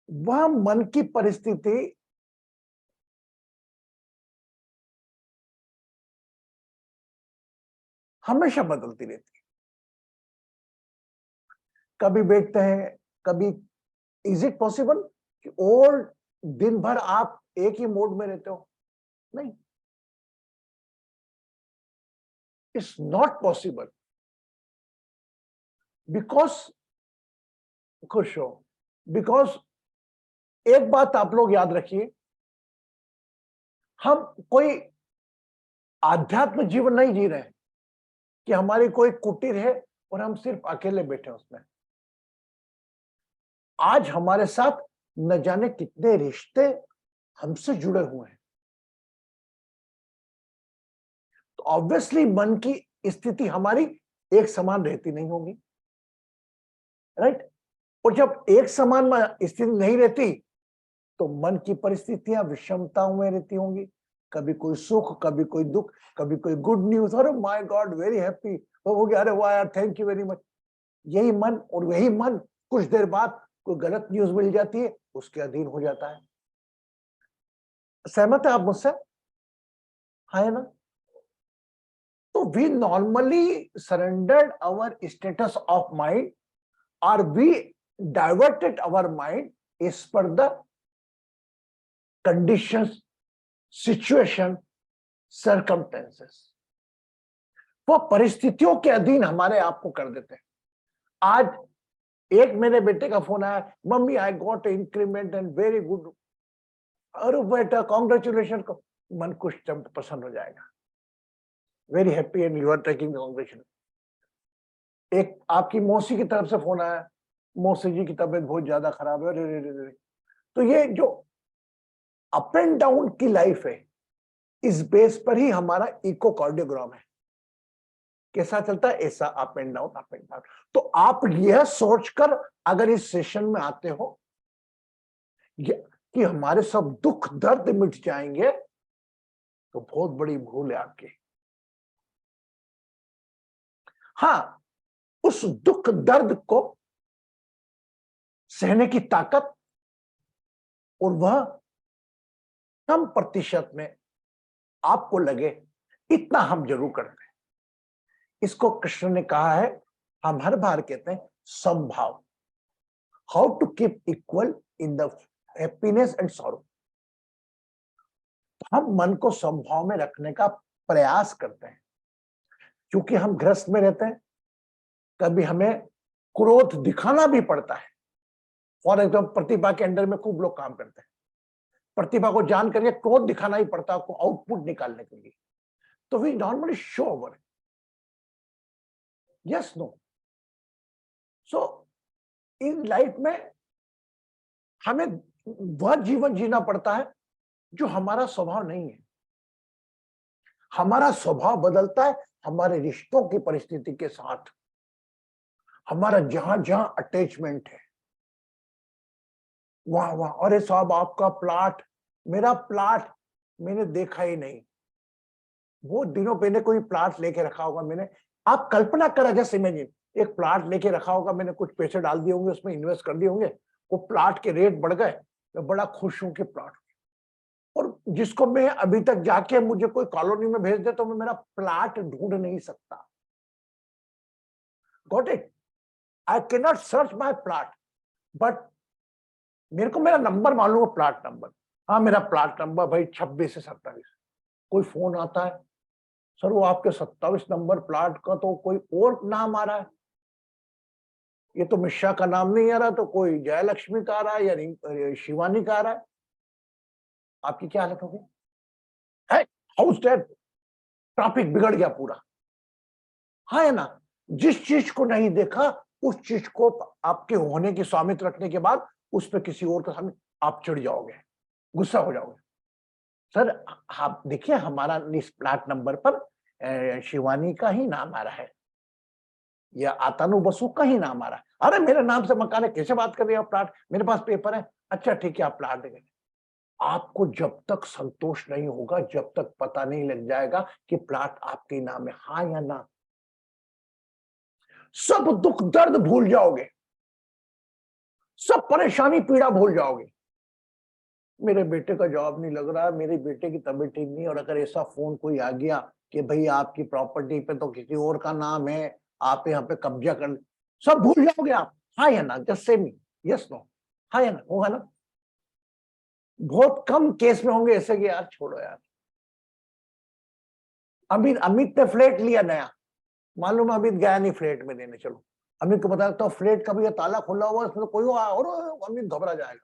वह मन की परिस्थिति हमेशा बदलती रहती है। कभी बैठते हैं, कभी इज इट पॉसिबल कि और दिन भर आप एक ही मोड में रहते हो? नहीं, इट्स नॉट पॉसिबल। बिकॉज खुश हो, बिकॉज एक बात आप लोग याद रखिए, हम कोई आध्यात्म जीवन नहीं जी रहे हैं कि हमारी कोई कुटीर है और हम सिर्फ अकेले बैठे उसमें। आज हमारे साथ न जाने कितने रिश्ते हमसे जुड़े हुए हैं। तो ऑब्वियसली मन की स्थिति हमारी एक समान रहती नहीं होगी, राइट? और जब एक समान स्थिति नहीं रहती तो मन की परिस्थितियां विषमताओं में रहती होंगी। कभी कोई सुख, कभी कोई दुख, कभी कोई गुड न्यूज, अरे माय गॉड वेरी हैप्पी हो गया, अरे वाह यार थैंक यू वेरी मच। यही मन, और वही मन कुछ देर बाद कोई गलत न्यूज मिल जाती है, उसके अधीन हो जाता है। सहमत है आप मुझसे? है ना? तो we normally surrendered our status of mind, और we diverted our mind as per the conditions, situation, circumstances. वो परिस्थितियों के अधीन हमारे आप को कर देते हैं। आज एक मेरे बेटे का फोन आया, mummy I got increment and very good. अरे बेटा कॉन्ग्रेचुलेशन। मन कुछ पसंद हो जाएगा, very happy and you are taking congratulation. एक आपकी मौसी की तरफ से फोन आया, मौसी जी की तबीयत बहुत ज्यादा खराब है, अरे। तो ये जो अप एंड डाउन की लाइफ है, इस बेस पर ही हमारा इकोकार्डियोग्राम है। कैसा चलता है? ऐसा up and down, up and down. तो आप यह सोचकर अगर इस सेशन में आते हो कि हमारे सब दुख दर्द मिट जाएंगे, तो बहुत बड़ी भूल है आपकी। हाँ, उस दुख दर्द को सहने की ताकत, और वह कम प्रतिशत में आपको लगे, इतना हम जरूर करते हैं। इसको कृष्ण ने कहा है, हम हर बार कहते हैं समभाव, how to keep equal in the happiness and sorrow. हम मन को समभाव में रखने का प्रयास करते हैं, क्योंकि हम ग्रस्त में रहते हैं। कभी हमें क्रोध दिखाना भी पड़ता है। फॉर एग्जाम्पल, प्रतिभा के अंडर में खूब लोग काम करते हैं, प्रतिभा को जान करके क्रोध दिखाना ही पड़ता है आपको आउटपुट निकालने के लिए। तो we normally show over, yes no. So in life में हमें वह जीवन जीना पड़ता है जो हमारा स्वभाव नहीं है। हमारा स्वभाव बदलता है हमारे रिश्तों की परिस्थिति के साथ, हमारा जहां जहां अटैचमेंट है। वाह वाह, अरे साहब आपका प्लाट, मेरा प्लाट मैंने देखा ही नहीं। वो दिनों पहले कोई प्लाट लेके रखा होगा मैंने, आप कल्पना करा, जैसे इमेजिन एक प्लाट लेके रखा होगा मैंने, कुछ पैसे डाल दिए होंगे उसमें, इन्वेस्ट कर दिए होंगे, वो प्लाट के रेट बढ़ गए, मैं बड़ा खुश हूं कि प्लाट, और जिसको मैं अभी तक जाके मुझे कोई कॉलोनी में भेज दे तो मैं मेरा प्लाट ढूंढ नहीं सकता। Got it? I can not search my plot, but मेरे को मेरा नंबर मालूम है, प्लाट नंबर। हाँ, मेरा प्लाट नंबर भाई 26 से 27। कोई फोन आता है, सर वो आपके 27 नंबर प्लाट का तो कोई और नाम आ रहा है, ये तो मिश्रा का नाम नहीं आ रहा, तो कोई जयलक्ष्मी का आ रहा है या शिवानी का आ रहा है। आपकी क्या हालत होगी? है हाउस डेट, ट्रैफिक बिगड़ गया पूरा। हाँ है ना? जिस चीज को नहीं देखा, उस चीज को आपके होने की स्वामित्व रखने के बाद उस पर किसी और का सामने आप चिढ़ जाओगे, गुस्सा हो जाओगे। सर आप देखिए, हमारा इस प्लाट नंबर पर शिवानी का ही नाम आ रहा है या आतानु बसु का ही नाम आ रहा है। अरे मेरे नाम से मकान है, कैसे बात कर रहे हो? प्लाट मेरे पास पेपर है। अच्छा ठीक है, आप प्लाट देंगे। आपको जब तक संतोष नहीं होगा, जब तक पता नहीं लग जाएगा कि प्लाट आपके नाम है, हाँ या ना, सब दुख दर्द भूल जाओगे, सब परेशानी पीड़ा भूल जाओगे। मेरे बेटे का जॉब नहीं लग रहा, मेरे बेटे की तबीयत ठीक नहीं, और अगर ऐसा फोन कोई आ गया कि भाई आपकी प्रॉपर्टी पे तो किसी और का नाम है, आप यहाँ पे कब्जा कर, सब भूल जाओगे आप। हाँ या ना, जस्ट से मी, यस नो, हाँ या ना, होगा ना। बहुत कम केस में होंगे ऐसे कि यार छोड़ो यार। अमित ने फ्लैट लिया नया, मालूम अमित गया नहीं फ्लैट में देने, चलो अमित को बता तो फ्लैट का भी ताला खुला हुआ है, इसमें कोई और अमित घबरा जाएगा,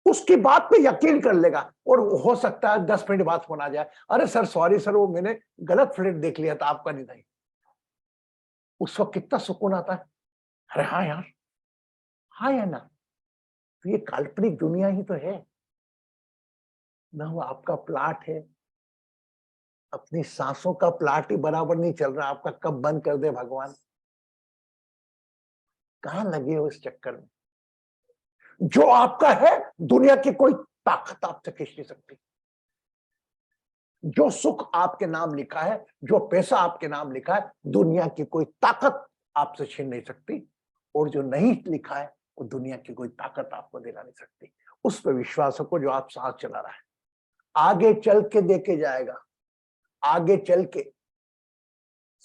उसकी बात पे यकीन कर लेगा। और हो सकता है 10 मिनट बाद फोन आ जाए, अरे सर सॉरी सर, वो मैंने गलत फ्लैट देख लिया था, आपका नहीं था। उस वक्त कितना सुकून आता है, अरे हाँ यार, हाँ या ना। तो ये काल्पनिक दुनिया ही तो है ना, वो आपका प्लाट है। अपनी सांसों का प्लाट ही बराबर नहीं चल रहा, आपका कब बंद कर दे भगवान। कहां लगे हो इस चक्कर में। जो आपका है दुनिया की कोई ताकत आपसे खींच नहीं सकती। जो सुख आपके नाम लिखा है, जो पैसा आपके नाम लिखा है, दुनिया की कोई ताकत आपसे छीन नहीं सकती। और जो नहीं लिखा है वो दुनिया की कोई ताकत आपको दिला नहीं सकती। उस पर विश्वास रखो जो आप सांस चला रहा है, आगे चल के देके जाएगा। आगे चल के,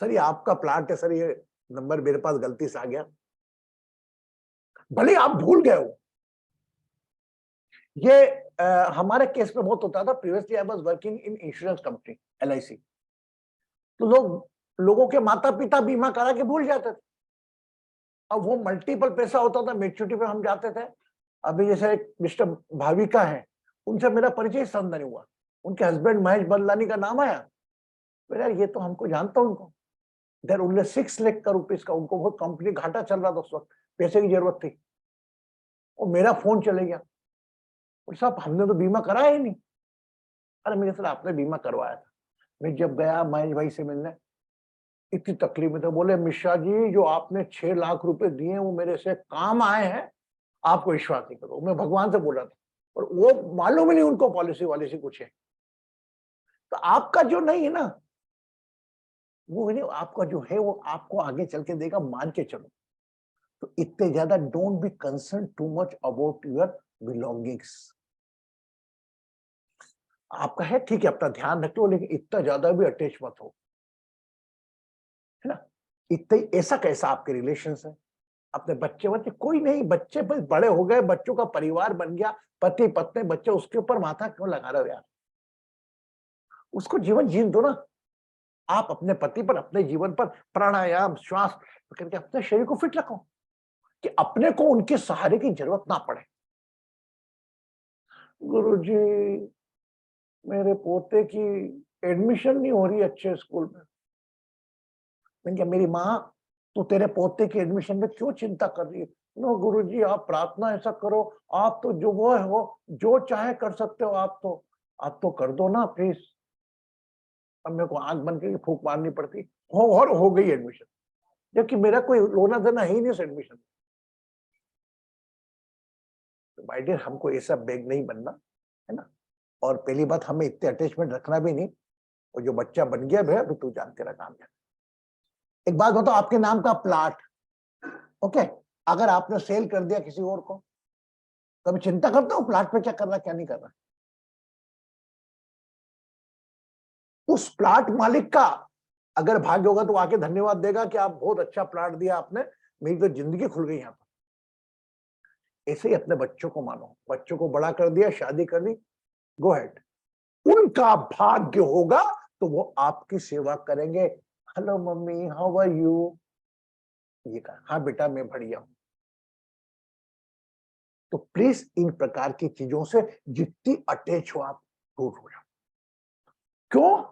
सर ये आपका प्लाट है सर, ये नंबर मेरे पास गलती से आ गया, भले आप भूल गए हो। ये हमारे केस में बहुत होता था। Previously I was working in insurance company, LIC। तो लोगों के माता पिता बीमा करा के भूल जाते थे। अब वो मल्टीपल पैसा होता था, मेच्योरिटी पे हम जाते थे। अभी जैसे एक मिस्टर भाविका है, उनसे मेरा परिचय संद नहीं हुआ, उनके हस्बैंड महेश बदलानी का नाम आया, तो यार ये तो हमको जानता हूं उनको। देर उनने 6 लाख का रुपीज का, उनको बहुत कंपनी घाटा चल रहा था उस वक्त, पैसे की जरूरत थी। और मेरा फोन चले गया, और साहब हमने तो बीमा कराया ही नहीं। अरे मेरे सर आपने बीमा करवाया था। मैं जब गया महेश भाई से मिलने, इतनी तकलीफ में था, बोले मिश्रा जी जो आपने 6 लाख रुपए दिए वो मेरे से काम आए हैं, आपको विश्वास नहीं करो। मैं भगवान से बोला था, और वो मालूम ही नहीं उनको पॉलिसी वालिसी कुछ है। तो आपका जो नहीं है ना, वो नहीं, आपका जो है वो आपको आगे चल के देगा, मान के चलो। तो इतने ज्यादा don't be concern too much about your belongings. आपका है ठीक है, अपना ध्यान रखो, लेकिन इतना ज्यादा भी अटैच मत हो, है ना। इतने ऐसा कैसा आपके रिलेशन है, अपने बच्चे बच्चे कोई नहीं, बच्चे बस बड़े हो गए, बच्चों का परिवार बन गया, पति पत्नी बच्चे, उसके ऊपर माथा क्यों लगा रहे हो यार। उसको जीवन जीने दो ना। आप अपने पति पर, अपने जीवन पर प्राणायाम श्वास करके अपने शरीर को फिट रखो, कि अपने को उनके सहारे की जरूरत ना पड़े। गुरुजी मेरे पोते की एडमिशन नहीं हो रही अच्छे स्कूल में। मैंने कहा मेरी माँ, तो तेरे पोते की एडमिशन में क्यों चिंता कर रही है। नो गुरुजी आप प्रार्थना ऐसा करो, आप तो जो वो है हो, जो चाहे कर सकते हो, आप तो कर दो ना प्लीज। अब मेरे को आंख बंद करके फूंक मारनी पड़ती हो, और हो गई एडमिशन, जबकि मेरा कोई लोना देना ही नहीं उस एडमिशन। तो माय डियर हमको ऐसा बैग नहीं बनना, है ना। और पहली बात, हमें इतने अटैचमेंट रखना भी नहीं। और जो बच्चा बन गया भैया, तो तू जान तेरा काम है। एक बात बताओ, आपके नाम का प्लाट, ओके, अगर आपने सेल कर दिया किसी और को, कभी चिंता करता हूँ प्लाट पे क्या कर रहा क्या नहीं कर रहा। उस प्लाट मालिक का अगर भाग्य होगा तो आके धन्यवाद देगा कि आप बहुत अच्छा प्लाट दिया आपने, मेरी तो जिंदगी खुल गई यहाँ पर। ऐसे ही अपने बच्चों को मानो, बच्चों को बड़ा कर दिया, शादी कर ली, गो हेड। उनका भाग्य होगा तो वो आपकी सेवा करेंगे। Hello mummy, how are you, ये कहा, हाँ बेटा मैं बढ़िया हूं। तो प्लीज इन प्रकार की चीजों से जितनी अटैच हो आप, दूर हो जाओ। क्यों,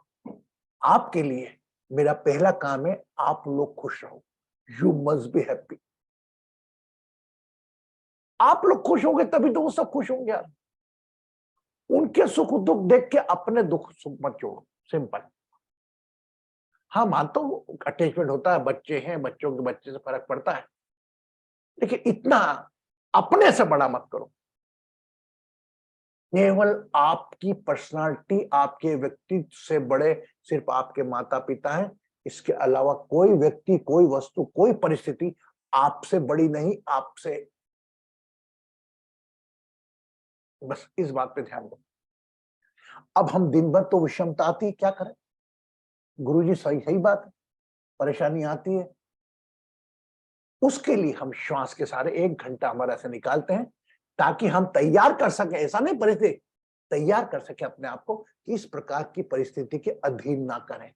आपके लिए मेरा पहला काम है आप लोग खुश रहो। You must be happy. आप लोग खुश होंगे तभी तो वो सब खुश होंगे यार। उनके सुख दुख देख के अपने दुख सुख मत जोड़ो, सिंपल। हाँ मानता हूं अटैचमेंट होता है, बच्चे हैं, बच्चों के बच्चे से फर्क पड़ता है, लेकिन इतना अपने से बड़ा मत करो। केवल आपकी पर्सनालिटी, आपके व्यक्तित्व से बड़े सिर्फ आपके माता पिता हैं। इसके अलावा कोई व्यक्ति, कोई वस्तु, कोई परिस्थिति आपसे बड़ी नहीं, आपसे बस इस बात पे ध्यान दो। अब हम दिन भर तो विषमता आती है, क्या करें? गुरुजी सही सही बात है, परेशानी आती है, उसके लिए हम श्वास के सारे 1 घंटा हमारा ऐसे निकालते हैं ताकि हम तैयार कर सके, ऐसा नहीं परिस्थिति, तैयार कर सके अपने आप को कि इस प्रकार की परिस्थिति के अधीन ना करें,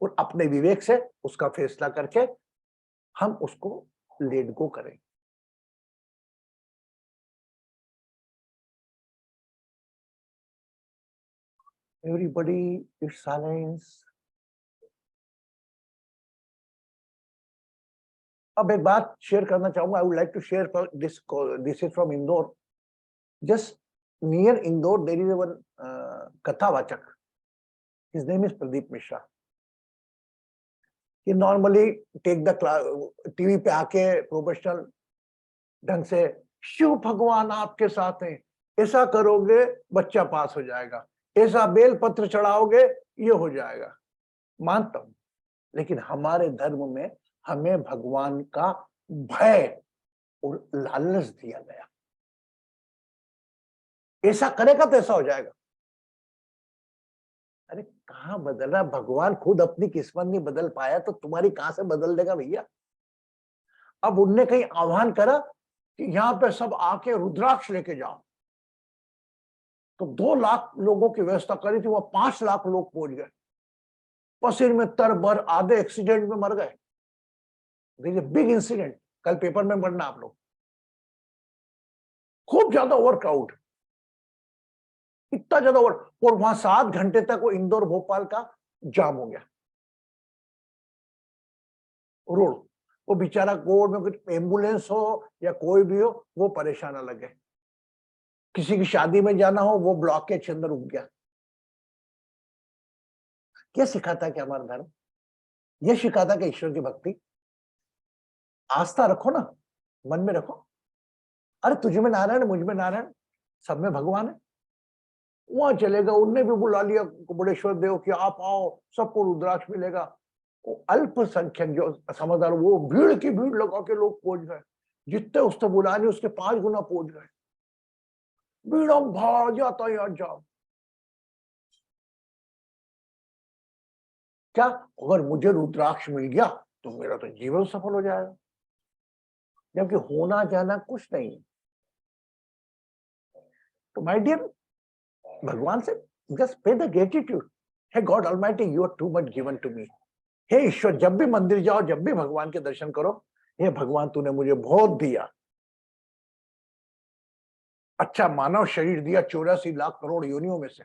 और अपने विवेक से उसका फैसला करके हम उसको लेट गो करें। Everybody is silence. अब एक बात शेयर करना चाहूंगा, I would like to share this is from Indore. Just near Indore there is one कथावाचक, his name is Pradeep Mishra. He normally take the TV पे आके प्रोफेशनल ढंग से, शिव भगवान आपके साथ हैं, ऐसा करोगे बच्चा पास हो जाएगा, ऐसा बेल पत्र चढ़ाओगे ये हो जाएगा। मानता हूं, लेकिन हमारे धर्म में हमें भगवान का भय और लालच दिया गया, ऐसा करेगा तो ऐसा हो जाएगा। अरे कहां बदल रहा, भगवान खुद अपनी किस्मत नहीं बदल पाया तो तुम्हारी कहां से बदल देगा भैया। अब उनने कहीं आह्वान करा कि यहां पे सब आके रुद्राक्ष लेके जाओ, तो 2 लाख लोगों की व्यवस्था करी थी, वह 5 लाख लोग पहुंच गए, पसीने में तरबर, आधे एक्सीडेंट में मर गए। बिग इंसिडेंट, कल पेपर में पढ़ना आप लोग। खूब ज्यादा ओवर क्राउड, इतना ज्यादा ओवर, और वहां 7 घंटे तक वो इंदौर भोपाल का जाम हो गया रोड। वो बेचारा कोविड में कुछ एम्बुलेंस हो या कोई भी हो, वो परेशान न लगे। किसी की शादी में जाना हो, वो ब्लॉक के अंदर रुक गया। क्या सिखाता है कि हमारा धर्म? यह सिखाता कि ईश्वर की भक्ति, आस्था रखो ना, मन में रखो। अरे तुझ में नारायण, मुझ में नारायण, सब में भगवान है। वहां चलेगा, उनने भी बुला लिया बुढ़ेश्वर देव कि आप आओ, सबको रुद्राक्ष मिलेगा। वो अल्पसंख्यक जो समझदार, वो भीड़ की भीड़ लगा के लोग पहुंच गए, जितने उसने बुलाने उसके 5 गुना पहुंच गए। भीड़ भाड़ जाता यार जाओ। क्या अगर मुझे रुद्राक्ष मिल गया तो मेरा तो जीवन सफल हो जाएगा, जबकि होना जाना कुछ नहीं। तो माय डियर, भगवान से जस्ट पे द ग्रेटिट्यूड, हे God almighty, you are too much given to me. हे ईश्वर, जब भी मंदिर जाओ, जब भी भगवान के दर्शन करो, हे भगवान तूने मुझे बहुत दिया, अच्छा मानव शरीर दिया 84 लाख करोड़ योनियों में से।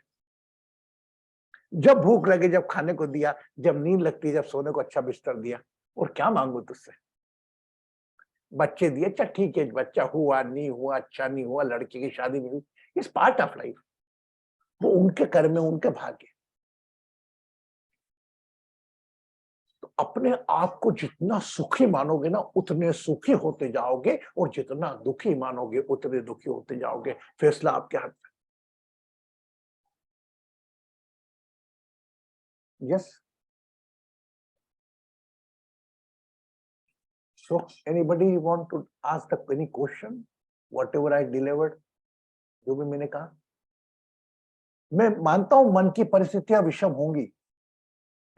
जब भूख लगे, जब खाने को दिया, जब नींद लगती है, जब सोने को अच्छा बिस्तर दिया, और क्या मांगू तुझसे? बच्चे दिए, अच्छा ठीक है, बच्चा हुआ नहीं हुआ, अच्छा नहीं हुआ, लड़की की शादी नहीं हुई, इस पार्ट ऑफ लाइफ, वो उनके कर्म में, उनके भाग्य। तो अपने आप को जितना सुखी मानोगे ना, उतने सुखी होते जाओगे, और जितना दुखी मानोगे उतने दुखी होते जाओगे। फैसला आपके हाथ में। Yes. So anybody want to ask the any question? Whatever I delivered, जो भी मैंने कहा, मैं मानता हूं मन की परिस्थितियां विषम होंगी,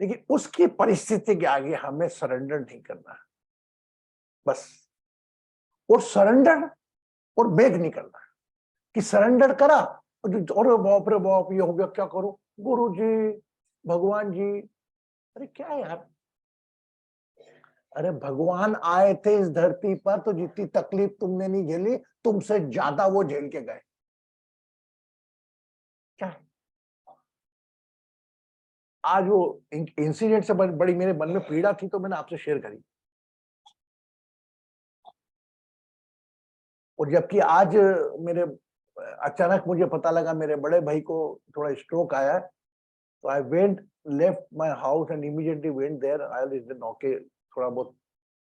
लेकिन उसकी परिस्थिति के आगे हमें सरेंडर नहीं करना है, बस। और सरेंडर और बेग नहीं करना कि सरेंडर करा और बाप रे बाप ये हो गया, क्या करूं? गुरु जी, भगवान जी, अरे क्या यार, अरे भगवान आए थे इस धरती पर तो जितनी तकलीफ तुमने नहीं झेली, तुमसे ज्यादा वो झेल के गए। क्या है? आज वो इंसिडेंट से बड़ी मेरे मन में पीड़ा थी, तो मैंने आपसे शेयर करी। और जबकि आज मेरे अचानक मुझे पता लगा मेरे बड़े भाई को थोड़ा स्ट्रोक आया है, तो I went, left my house and immediately went there. I okay, थोड़ा बहुत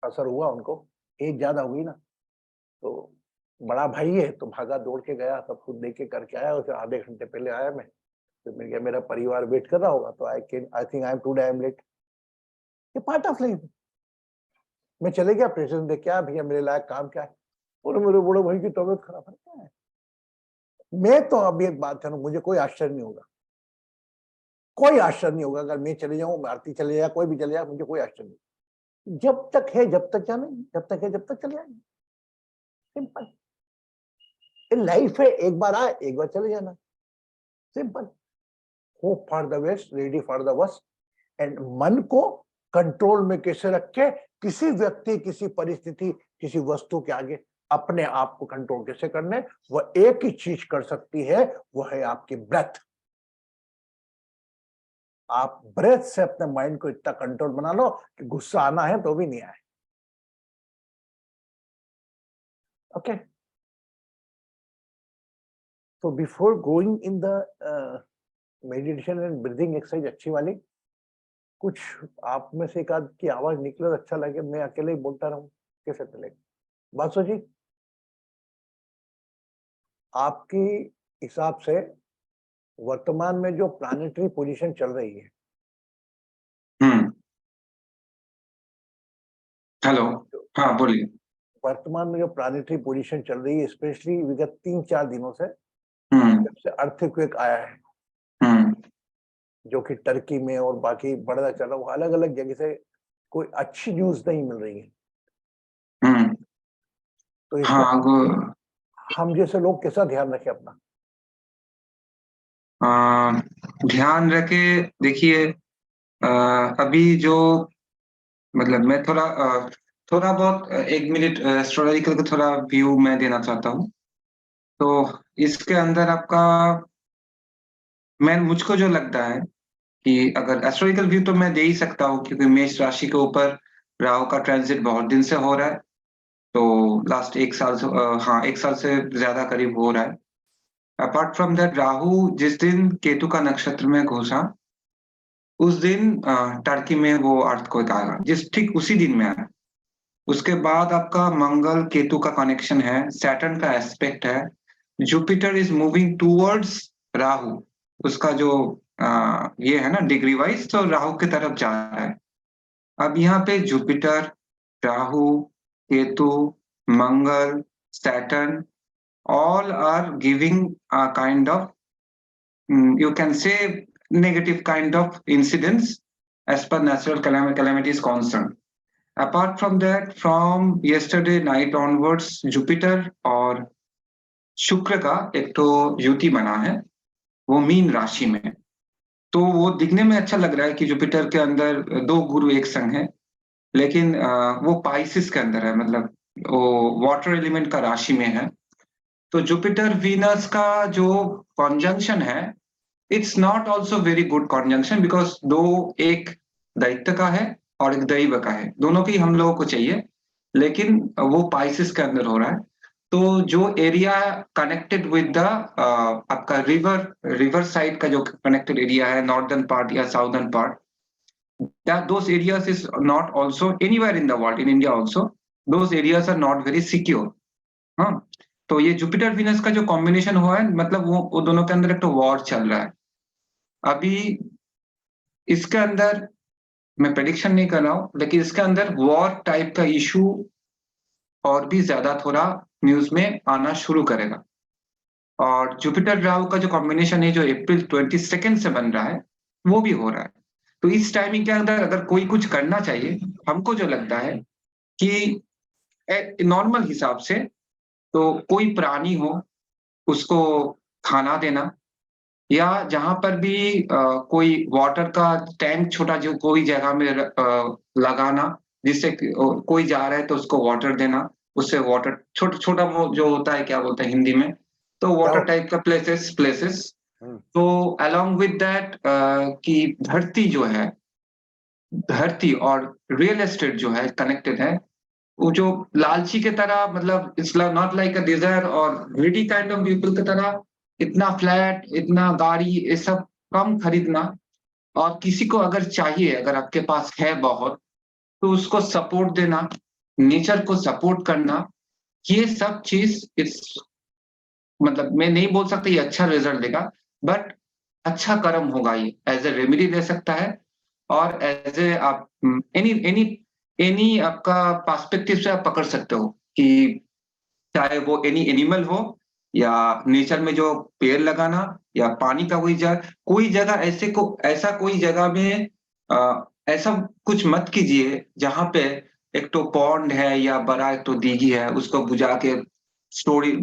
असर हुआ उनको, एज ज्यादा हुई ना, तो बड़ा भाई है तो भागा दौड़ के गया, सब कुछ देख के करके आया, उसे आधे घंटे पहले आया मैं। तो मैंने कहा मेरा परिवार वेट कर रहा होगा, तो I think I am today I am late. ये पार्ट ऑफ लाइफ। मैं चले गया, प्रेसिडेंट देख, क्या भैया मेरे लायक काम क्या है? और मेरे बड़े भाई की तबीयत खराब है। क्या है? मैं तो अभी एक बात करूं, मुझे कोई आश्चर्य नहीं होगा, कोई आश्चर्य नहीं होगा अगर मैं चले जाऊं, भारती चले जाए, कोई भी चले जाए, मुझे कोई आश्चर्य नहीं। जब तक है जब तक जाना, जब तक है जब तक चले जाएंगे, सिंपल। लाइफ है, एक बार आए एक बार चले जाना, simple. Hope for the best, ready for the worst. And मन को कंट्रोल में कैसे रखे, किसी व्यक्ति, किसी परिस्थिति, किसी वस्तु के आगे अपने आप को कंट्रोल कैसे करने, वह एक ही चीज कर सकती है, वो है आपकी ब्रेथ। आप ब्रेथ से अपने माइंड को इतना कंट्रोल बना लो कि गुस्सा आना है तो भी नहीं आए। ओके, तो before going in the meditation and breathing exercise अच्छी वाली, कुछ आप में से एक आध की आवाज निकले तो अच्छा लगे, मैं अकेले ही बोलता रहूं, कैसे चलेगा? बासु जी, आपकी हिसाब से वर्तमान में जो प्लानिटरी पोजीशन चल रही है, हेलो, हाँ बोलिए। वर्तमान में जो प्लानिटरी पोजीशन चल रही है, स्पेशली विगत 3-4 दिनों से, जब से अर्थक्वेक आया है, जो कि टर्की में और बाकी बढ़ता चला हुआ, अलग अलग जगह से कोई अच्छी न्यूज नहीं मिल रही है। तो इसमें हाँ, हम जैसे लोग कैसा ध्यान रखें अपना? ध्यान रखे, देखिए, अभी जो मतलब मैं थोड़ा बहुत 1 मिनट एस्ट्रोलॉजिकल का थोड़ा व्यू मैं देना चाहता हूँ। तो इसके अंदर आपका मैं मुझको जो लगता है कि अगर एस्ट्रोलॉजिकल व्यू तो मैं दे ही सकता हूँ, क्योंकि मेष राशि के ऊपर राहु का ट्रांजिट बहुत दिन से हो रहा है। तो लास्ट 1 साल से, हाँ 1 साल से ज्यादा करीब हो रहा है। अपार्ट फ्रॉम दैट, राहु जिस दिन केतु का नक्षत्र में घुसा, उस दिन टर्की में वो अर्थक्वेक आएगा, जिस ठीक उसी दिन में आया। उसके बाद आपका मंगल केतु का कनेक्शन है, सैटर्न का एस्पेक्ट है, Jupiter is moving towards Rahu. उसका जो ये है ना डिग्री वाइज, तो राहु की तरफ जा रहा है। अब यहाँ पे Jupiter, Rahu, Ketu, Mangal, Saturn, all are giving a kind of, you can say, negative kind of incidents as per natural calamity is concerned. Apart from that, from yesterday night onwards, Jupiter और शुक्र का एक तो युति बना है, वो मीन राशि में। तो वो दिखने में अच्छा लग रहा है कि जुपिटर के अंदर दो गुरु एक संग है, लेकिन वो पाइसिस के अंदर है, मतलब वो वाटर एलिमेंट का राशि में है। तो जुपिटर वीनस का जो कॉन्जंक्शन है, it's not also very good conjunction, because दो, एक दैत्य का है और एक दैव का है, दोनों की हम लोगों को चाहिए, लेकिन वो पाइसिस के अंदर हो रहा है। तो जो एरिया कनेक्टेड विद द आपका रिवर साइड का जो कनेक्टेड एरिया है, नॉर्दर्न पार्ट या southern part, those areas is not also anywhere in the world, in India also, those areas are not very secure। हाँ, तो ये जुपिटर वीनस का जो कॉम्बिनेशन हुआ है, मतलब वो दोनों के अंदर एक तो वॉर चल रहा है अभी। इसके अंदर मैं प्रेडिक्शन नहीं कर रहा हूं, लेकिन इसके अंदर वॉर टाइप का इशू और भी ज्यादा थोड़ा न्यूज में आना शुरू करेगा। और जुपिटर राहु का जो कॉम्बिनेशन है, जो अप्रैल 22 से बन रहा है, वो भी हो रहा है। तो इस टाइमिंग के अंदर अगर कोई कुछ करना चाहिए, हमको जो लगता है कि नॉर्मल हिसाब से, तो कोई प्राणी हो उसको खाना देना, या जहां पर भी कोई वाटर का टैंक छोटा जो कोई जगह में लगाना, जिससे कोई जा रहा है तो उसको वाटर देना, उससे वाटर छोटा छोटा वो जो होता है, क्या बोलते हैं हिंदी में, तो वाटर टाइप का प्लेसेस प्लेसेस। तो अलोंग विद दैट, कि धरती जो है, धरती और रियल एस्टेट जो है कनेक्टेड है, वो जो लालची के तरह, मतलब it's not like a desire और ग्रीडी काइंड ऑफ पीपल की तरह, इतना फ्लैट, इतना गाड़ी, ये सब कम खरीदना। और किसी को अगर चाहिए, अगर आपके पास है बहुत, तो उसको सपोर्ट देना, नेचर को सपोर्ट करना, ये सब चीज इट्स, मतलब मैं नहीं बोल सकता ये अच्छा रिजल्ट देगा, बट अच्छा कर्म होगा, ये एज ए रेमेडी दे सकता है। और एज ए आप एनी एनी एनी आपका पर्सपेक्टिव से आप पकड़ सकते हो कि चाहे वो एनी एनिमल हो, या नेचर में जो पेड़ लगाना या पानी का कोई जगह ऐसा कोई जगह में ऐसा कुछ मत कीजिए जहां पे एक तो पॉन्ड है या बड़ा एक तो दीघी है, उसको बुझा के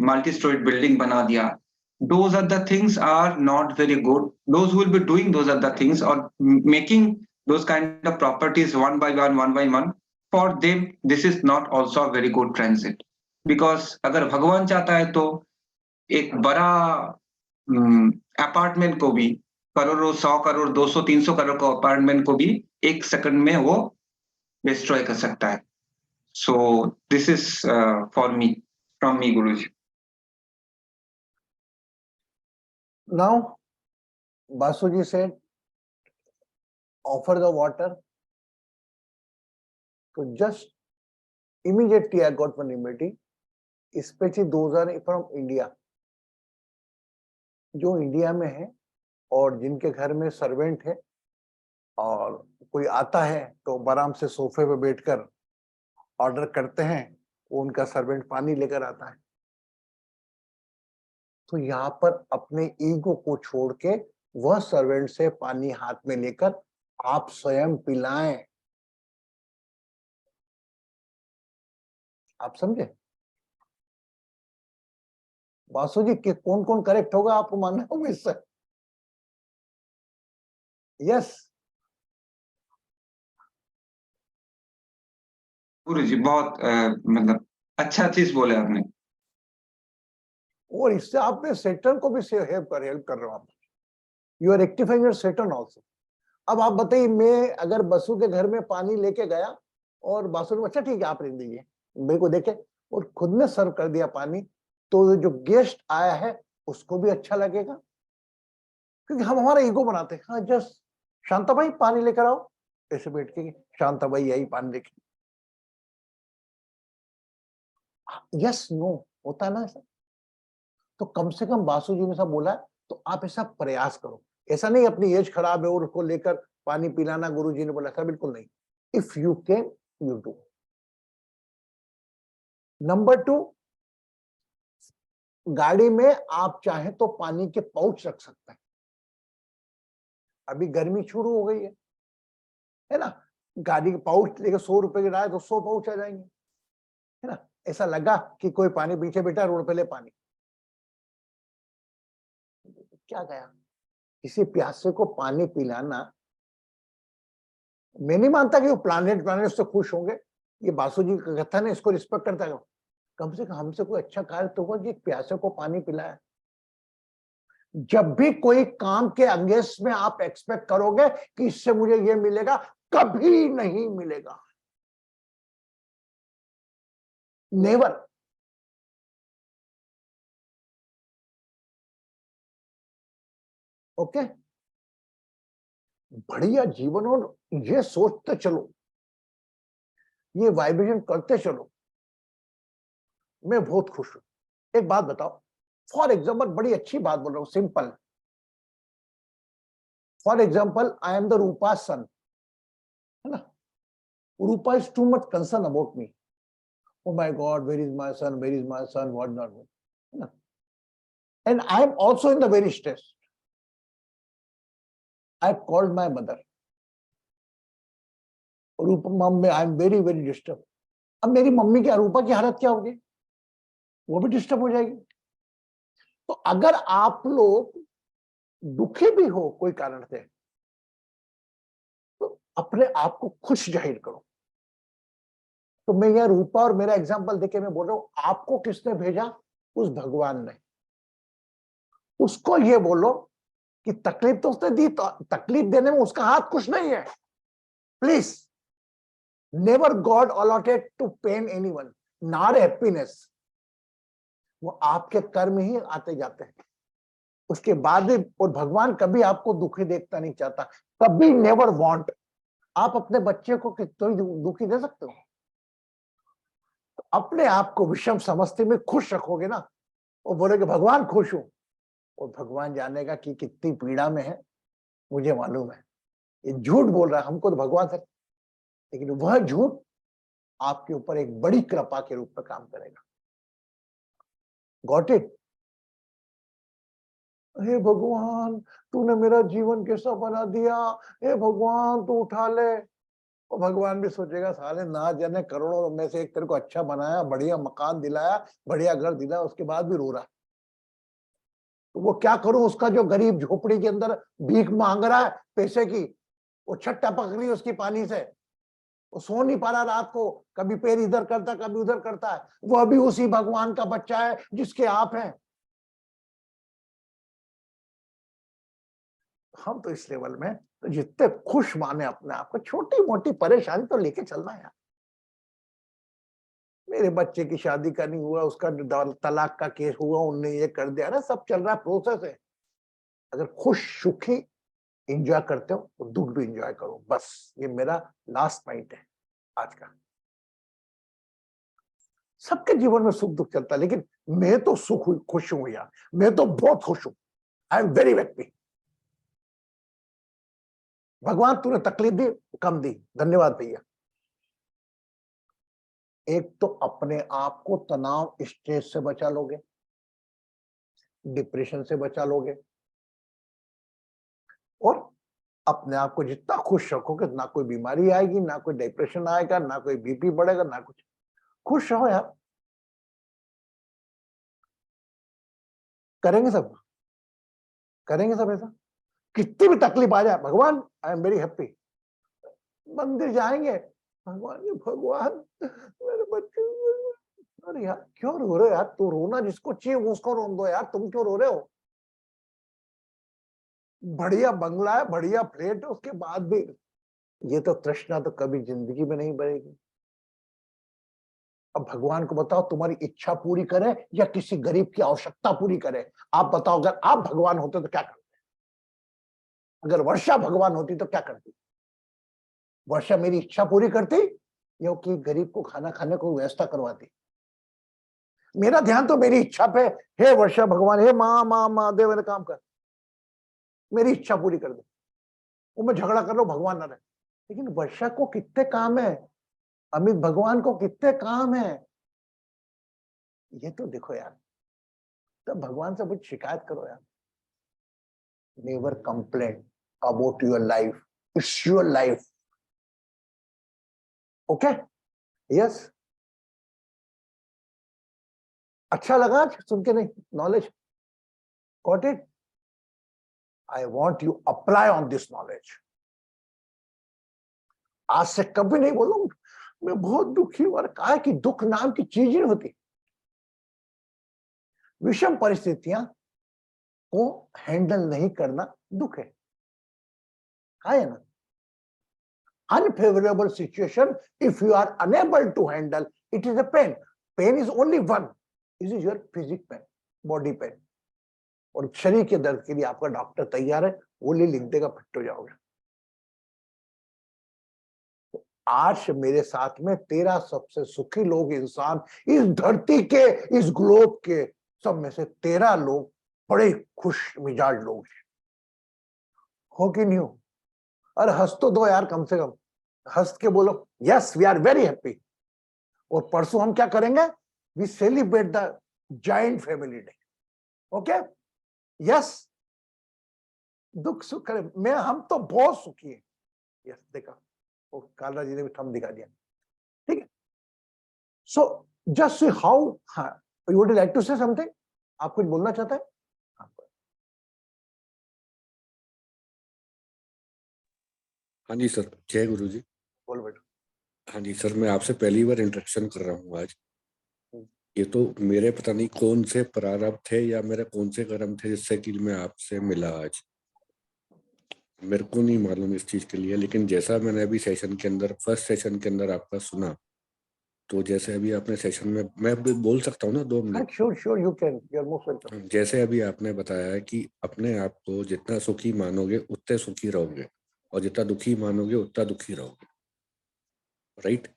मल्टी स्टोरी बिल्डिंग बना दिया। Those are the things are not very good. Those who will be doing those are the things or making those kind of properties one by one, for them this is not also a very good transit. Because अगर भगवान चाहता है तो एक बड़ा apartment को भी, करोड़ों 100 करोड़ 200 300 करोड़ का अपार्टमेंट को भी एक सेकंड में वो डिस्ट्रॉय कर सकता है। So this is for me, from me Guruji. Now, Basuji said, offer the water. So just immediately I got one remedy, especially those are from India. जो इंडिया में है और जिनके घर में सर्वेंट है और कोई आता है तो आराम से सोफे पे बैठकर ऑर्डर करते हैं, वो उनका सर्वेंट पानी लेकर आता है। तो यहाँ पर अपने ईगो को छोड़ के वह सर्वेंट से पानी हाथ में लेकर आप स्वयं पिलाएं। आप समझे बासु जी कि कौन कौन करेक्ट होगा आपको मानना होगा इससे? यस गुरुजी बहुत मतलब अच्छा चीज बोले आपने। और इससे आपने सेटन को भी हेल्प कर रहे हो आप। You are rectifying your Satan also. अब आप बताइए, मैं अगर बसु के घर में पानी लेके गया और बासु ने अच्छा ठीक है आप रख दीजिए, मेरे को देखे और खुद ने सर्व कर दिया पानी, तो जो गेस्ट आया है उसको भी अच्छा लगेगा, क्योंकि हम हमारा ईगो बनाते हैं। हाँ जस्ट शांता भाई पानी लेकर आओ, ऐसे बैठ के शांता भाई यही पानी लेके, यस नो होता है ना ऐसा। तो कम से कम बासु जी ने सब बोला है, तो आप ऐसा प्रयास करो। ऐसा नहीं अपनी एज खराब है और उसको लेकर पानी पिलाना गुरु जी ने बोला था, बिल्कुल नहीं। If you can you do. Number 2, गाड़ी में आप चाहें तो पानी के पाउच रख सकते हैं। अभी गर्मी शुरू हो गई है ना, गाड़ी के पाउच लेकर 100 रुपए के डाले तो 100 पाउच आ जाएंगे, है ना। ऐसा लगा कि कोई पानी पीछे बैठा रोड पे ले पानी, क्या गया किसी प्यासे को पानी पिलाना। मैं नहीं मानता कि वो प्लानेट उससे खुश होंगे, ये बासु जी का कथन है, इसको रिस्पेक्ट करता है। कम से कम हमसे कोई अच्छा कार्य तो होगा कि प्यासे को पानी पिलाया। जब भी कोई काम के अगेंस्ट में आप एक्सपेक्ट करोगे कि इससे मुझे ये मिलेगा, कभी नहीं मिलेगा, नेवर। ओके, बढ़िया जीवन और ये सोचते चलो, ये वाइब्रेशन करते चलो, मैं बहुत खुश हूं। एक बात बताओ, फॉर एग्जाम्पल, बड़ी अच्छी बात बोल रहा हूं, simple. For example, I am the Rupa son, है ना। Rupa is too much concern about me. Oh my God, where is my son? Where is my son? What not? And I am also in the very stress. I called my mother. Rupa mummy, I am very very disturb. अब मेरी mummy की रूपा की हालत क्या होगी, वो भी disturb हो जाएगी। तो अगर आप लोग दुखी भी हो कोई कारण से, तो अपने आप को खुश जाहिर करो। तो मैं यह रूपा और मेरा एग्जाम्पल देके मैं बोल रहा हूं, आपको किसने भेजा? उस भगवान ने। उसको ये बोलो कि तकलीफ तो उसने दी, तो तकलीफ देने में उसका हाथ कुछ नहीं है। Please, never God allotted to pain anyone, not happiness. वो आपके कर्म ही आते जाते हैं, उसके बाद भी। और भगवान कभी आपको दुखी देखता नहीं चाहता, कभी, नेवर वांट। आप अपने बच्चे को कितना दुखी दे सकते हो? तो अपने आप को विषम समस्ती में खुश रखोगे ना, और बोलोगे भगवान खुश हूं, और भगवान जानेगा कि कितनी पीड़ा में है, मुझे मालूम है। ये झूठ बोल रहा है हमको तो भगवान से, लेकिन वह झूठ आपके ऊपर एक बड़ी कृपा के रूप में काम करेगा। Got it? हे भगवान तूने मेरा जीवन कैसा बना दिया, हे भगवान तू उठा ले। और भगवान भी सोचेगा साले ना जाने करोड़ों में से एक तेरे को अच्छा बनाया, बढ़िया मकान दिलाया, बढ़िया घर दिलाया, उसके बाद भी रो रहा है। तो वो क्या करूं, उसका जो गरीब झोपड़ी के अंदर भीख मांग रहा है पैसे की, वो छत टपक रही है उसकी पानी से, वो सो नहीं पा रहा रात को, कभी पैर इधर करता कभी उधर करता है, वो अभी उसी भगवान का बच्चा है जिसके आप हैं। हम तो इस लेवल में तो जितने खुश माने अपने आप को, छोटी मोटी परेशानी तो लेके चलना है यार। मेरे बच्चे की शादी का नहीं हुआ, उसका तलाक का केस हुआ, उनने ये कर दिया ना, सब चल रहा है, प्रोसेस है। अगर खुश सुखी एंजॉय करते हो तो दुख भी एंजॉय करो, बस ये मेरा लास्ट पॉइंट है आज का। सबके जीवन में सुख दुख चलता है, लेकिन मैं तो खुश हूं यार, मैं तो बहुत खुश हूं। I am very happy. भगवान तूने तकलीफ दी, कम दी, धन्यवाद भैया। एक तो अपने आप को तनाव स्ट्रेस से बचा लोगे, डिप्रेशन से बचा लोगे, और अपने आप को जितना खुश रखोगे ना कोई बीमारी आएगी, ना कोई डिप्रेशन आएगा, ना कोई बीपी बढ़ेगा, ना कुछ। खुश रहो यार, करेंगे सब, करेंगे सब ऐसा। कितनी भी तकलीफ आ जाए, भगवान आई एम वेरी हैप्पी। मंदिर जाएंगे, भगवान ये भगवान मेरे बच्चे, अरे यार क्यों रो रहे हो यार, तू रोना जिसको चाहिए उसको रोन दो यार, तुम क्यों रो रहे हो। बढ़िया बंगला है, बढ़िया फ्लैट है, उसके बाद भी ये तो तृष्णा तो कभी जिंदगी में नहीं बढ़ेगी। अब भगवान को बताओ तुम्हारी इच्छा पूरी करे या किसी गरीब की आवश्यकता पूरी करे। आप बताओ, अगर आप भगवान होते तो क्या करते, अगर वर्षा भगवान होती तो क्या करती। वर्षा मेरी इच्छा पूरी करती या कि गरीब को खाना खाने को व्यवस्था करवाती। मेरा ध्यान तो मेरी इच्छा पे, हे वर्षा भगवान, हे माँ माँ माँ दे मेरे काम कर, मेरी इच्छा पूरी कर दे, वो मैं झगड़ा कर लो भगवान ना रहे। लेकिन वर्षा को कितने काम है, अमित भगवान को कितने काम है, ये तो देखो यार। तब भगवान से कुछ शिकायत करो यार। Never complain about your life, it's your life. Okay, yes. अच्छा लगा आज सुन के, नहीं knowledge got it. I want you apply on this knowledge. आज से कभी नहीं बोलो मैं बहुत दुखी हूं, और कहा कि दुख नाम की चीज ही होती। विषम परिस्थितियां को हैंडल नहीं करना दुख है, कहा है ना। Unfavorable situation, if you are unable to handle, it is a pain. Pain is only one. This is your physical pain, body pain. और शरीर के दर्द के लिए आपका डॉक्टर तैयार है, गोली लिख देगा, फिट हो जाओगे। तो आज मेरे साथ में 13 सबसे सुखी लोग इंसान इस धरती के, इस ग्लोब के सब में से 13 लोग बड़े खुश मिजाज लोग हैं। हो कि नहीं हो? और हंस तो दो यार, कम से कम हंस के बोलो yes we are very happy. और परसों हम क्या करेंगे, we celebrate the joint family day. Okay, yes. दुख सुख करे, मैं हम तो बहुत सुखी है। यस, देखा वो काला जी ने भी थंब दिखा दिया, ठीक है। सो जस्ट सी हाउ, हाँ, you would like to say something, आप कुछ बोलना चाहते हैं? हाँ जी सर, जय गुरु जी। बोलो बेटा। हाँ जी सर, मैं आपसे पहली बार इंटरेक्शन कर रहा हूँ आज। ये तो मेरे पता नहीं कौन से प्रारब्ध थे या मेरे कौन से कर्म थे जिससे कि मैं आपसे मिला आज, मेरे को नहीं मालूम इस चीज के लिए। लेकिन जैसा मैंने अभी सेशन के अंदर, फर्स्ट सेशन के अंदर आपका सुना, तो जैसे अभी आपने सेशन में, मैं अभी बोल सकता हूँ ना 2 minute? Sure sure you can, you are most welcome. जैसे अभी आपने बताया है कि अपने आप को जितना सुखी मानोगे उतने सुखी रहोगे, और जितना दुखी मानोगे उतना दुखी रहोगे, राइट?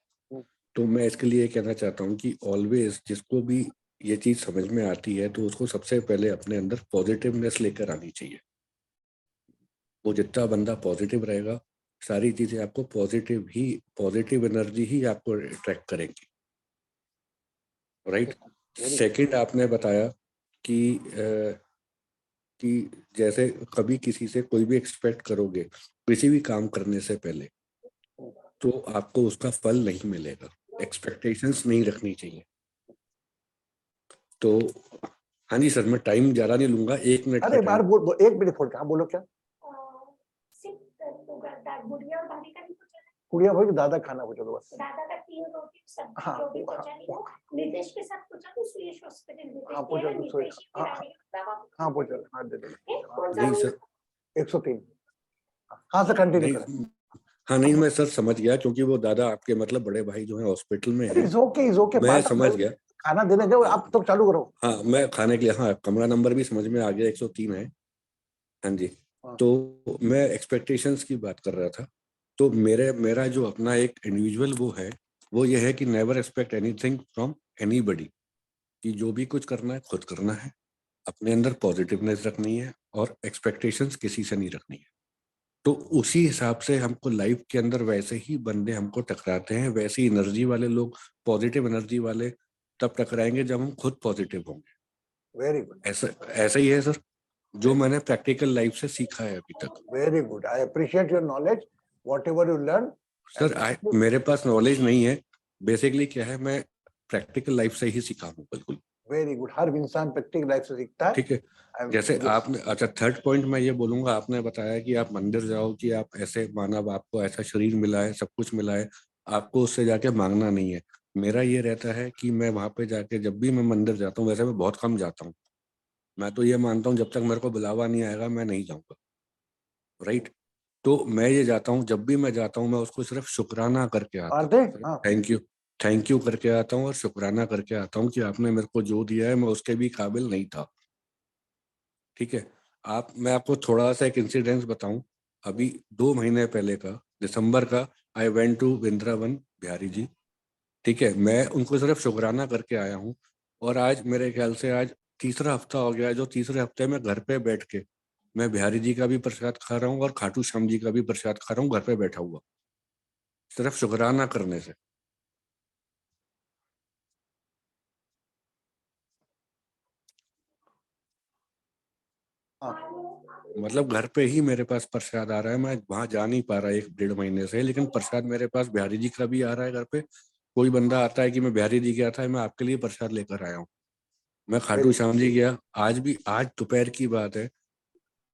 तो मैं इसके लिए कहना चाहता हूँ कि ऑलवेज जिसको भी ये चीज समझ में आती है तो उसको सबसे पहले अपने अंदर पॉजिटिवनेस लेकर आनी चाहिए। वो जितना बंदा पॉजिटिव रहेगा, सारी चीजें आपको पॉजिटिव एनर्जी ही आपको अट्रैक्ट करेंगी, राइट? सेकंड, आपने बताया कि कि जैसे कभी किसी से कोई भी एक्सपेक्ट करोगे किसी भी काम करने से पहले, तो आपको उसका फल नहीं मिलेगा। एक्सपेक्टेशंस नहीं रखनी चाहिए। तो हाँ जी सर, मैं टाइम ज्यादा नहीं लूंगा, 1 मिनट का अरे बार टाइम। 1 मिनट फोन कहा, बोलो क्या? गुड़िया और भाभी का नहीं पूछा था? गुड़िया भाई दादा खाना पूछो तो बस। दादा का 3 रोटी सब्जी हाँ, जो भी हाँ, पूछा नहीं वो नितेश के साथ पूछा तो सुयश हॉस्पिटल हाँ, पूछो, पूछो। हाँ पूछो, हाँ दे दो। कौन सा नहीं रूम? सर, 103। हाँ सर, कंटिन्यू करें। नहीं, हाँ नहीं, मैं सर समझ गया, क्योंकि वो दादा आपके मतलब बड़े भाई जो है हॉस्पिटल में है। It's okay, it's okay. मैं समझ गया। खाना देने जाओ, हाँ, आप तो चालू करो। हाँ मैं खाने के लिए, हाँ कमरा नंबर भी समझ में आ गया, 103 है। हाँ जी। हाँ। तो मैं एक्सपेक्टेशंस की बात कर रहा था। तो मेरा जो अपना एक इंडिविजुअल वो है, वो ये है कि never expect anything from anybody, कि जो भी कुछ करना है खुद करना है, अपने अंदर पॉजिटिवनेस रखनी है और एक्सपेक्टेशंस किसी से नहीं रखनी है। तो उसी हिसाब से हमको लाइफ के अंदर वैसे ही बंदे हमको टकराते हैं, वैसी एनर्जी वाले लोग, पॉजिटिव एनर्जी वाले तब टकराएंगे जब हम खुद पॉजिटिव होंगे। वेरी गुड, ऐसा ऐसा ही है सर, जो मैंने प्रैक्टिकल लाइफ से सीखा है अभी तक। Very good. I appreciate your knowledge, what ever you learn. Sir मेरे पास नॉलेज नहीं है, बेसिकली क्या है, मैं प्रैक्टिकल लाइफ से ही सीखा हूँ बिल्कुल। Very good. हर इंसान प्रैक्टिकल लाइफ से सीखता है। ठीक है। जैसे आपने, अच्छा थर्ड पॉइंट मैं ये बोलूंगा, आपने बताया कि आप मंदिर जाओ, कि आप ऐसे मानव, आपको ऐसा शरीर मिला है, सब कुछ मिला है, आपको उससे जाके मांगना नहीं है। मेरा ये रहता है कि मैं वहां पे जाके, जब भी मैं मंदिर जाता हूँ, वैसे मैं बहुत कम जाता हूँ, मैं तो ये मानता हूँ जब तक मेरे को बुलावा नहीं आएगा मैं नहीं जाऊंगा, राइट। तो मैं ये जाता हूँ, जब भी मैं जाता हूँ मैं उसको सिर्फ शुक्राना करके आता आते? हूँ, हाँ, थैंक यू करके आता हूँ और शुक्राना करके आता हूँ कि आपने मेरे को जो दिया है मैं उसके भी काबिल नहीं था। ठीक है। मैं आपको थोड़ा सा एक इंसिडेंस बताऊं। अभी 2 महीने पहले का, दिसंबर का, I went to Vrindavan Bihari ji. ठीक है, मैं उनको सिर्फ शुक्राना करके आया हूँ। और आज मेरे ख्याल से आज तीसरा हफ्ता हो गया है, जो तीसरे हफ्ते में घर पे बैठ के मैं बिहारी जी का भी प्रसाद खा रहा हूँ और खाटू श्याम जी का भी प्रसाद खा रहा हूँ, घर पे बैठा हुआ, सिर्फ शुक्राना करने से। मतलब घर पे ही मेरे पास प्रसाद आ रहा है, मैं वहां जा नहीं पा रहा 1 डेढ़ महीने से, लेकिन प्रसाद मेरे पास बिहारी जी का भी आ रहा है घर पे। कोई बंदा आता है कि मैं बिहारी जी गया था, मैं आपके लिए प्रसाद लेकर आया हूँ। मैं खाटू श्याम जी गया, आज भी, आज दोपहर की बात है,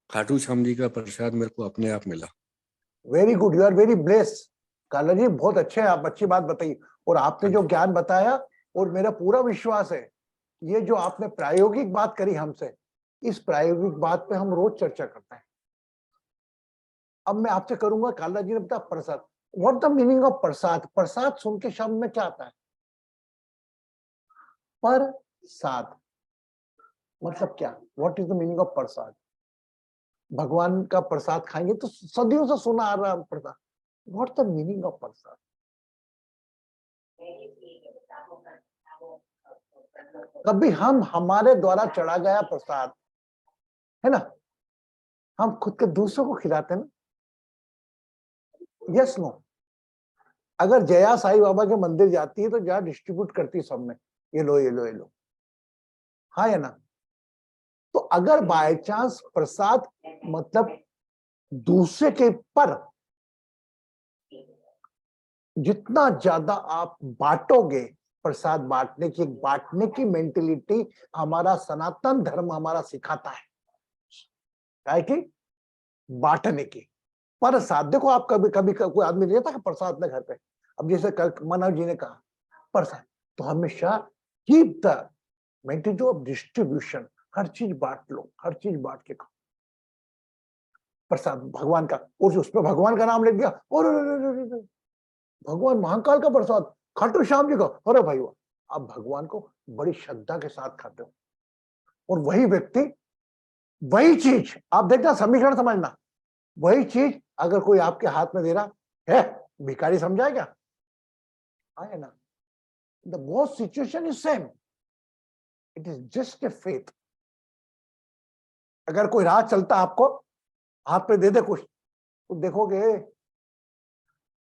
खाटू श्याम जी का प्रसाद मेरे को अपने आप मिला। Very good, you are very blessed. Kala ji बहुत अच्छे हैं आप, अच्छी बात बताई। और आपने जो ज्ञान बताया, और मेरा पूरा विश्वास है, ये जो आपने प्रायोगिक बात करी हमसे, इस प्रायोगिक बात पे हम रोज चर्चा करते हैं। अब मैं आपसे करूंगा, काला जी ने बताया प्रसाद, what the meaning of prasad? प्रसाद सुन के शब्द में क्या आता है? प्रसाद मतलब क्या? What is the meaning of prasad? भगवान का प्रसाद खाएंगे तो सदियों से सुना आ रहा प्रसाद। व्हाट द मीनिंग ऑफ प्रसाद? कभी हम, हमारे द्वारा चढ़ा गया प्रसाद है ना, हम खुद के दूसरों को खिलाते हैं ना? Yes no? अगर जया साईं बाबा के मंदिर जाती है तो जया डिस्ट्रीब्यूट करती है सब में, ये लो ये लो ये लो, हाँ या ना? तो अगर बाय चांस प्रसाद मतलब दूसरे के पर जितना ज्यादा आप बांटोगे, प्रसाद बांटने की मेंटेलिटी हमारा सनातन धर्म हमारा सिखाता है, क्या कि बांटने की। प्रसाद देखो, आप कभी कभी कोई आदमी ले जाता है प्रसाद अपने घर पे, अब जैसे कल मनोज जी ने कहा प्रसाद, तो हमेशा keep the mentality of distribution, हर चीज बांट लो, हर चीज बांट के खाओ। प्रसाद भगवान का, और उसमें भगवान का नाम ले दिया, और भगवान महाकाल का प्रसाद, खाटू श्याम जी का, अरे भाई आप भगवान को बड़ी श्रद्धा के साथ खाते हो। और वही व्यक्ति, वही चीज आप देखना, समीकरण समझना, वही चीज अगर कोई आपके हाथ में दे रहा है, भिखारी समझा क्या? हाँ ना? The both situation is same, it is just a faith. अगर कोई राह चलता आपको हाथ पे दे दे कुछ, तो देखोगे,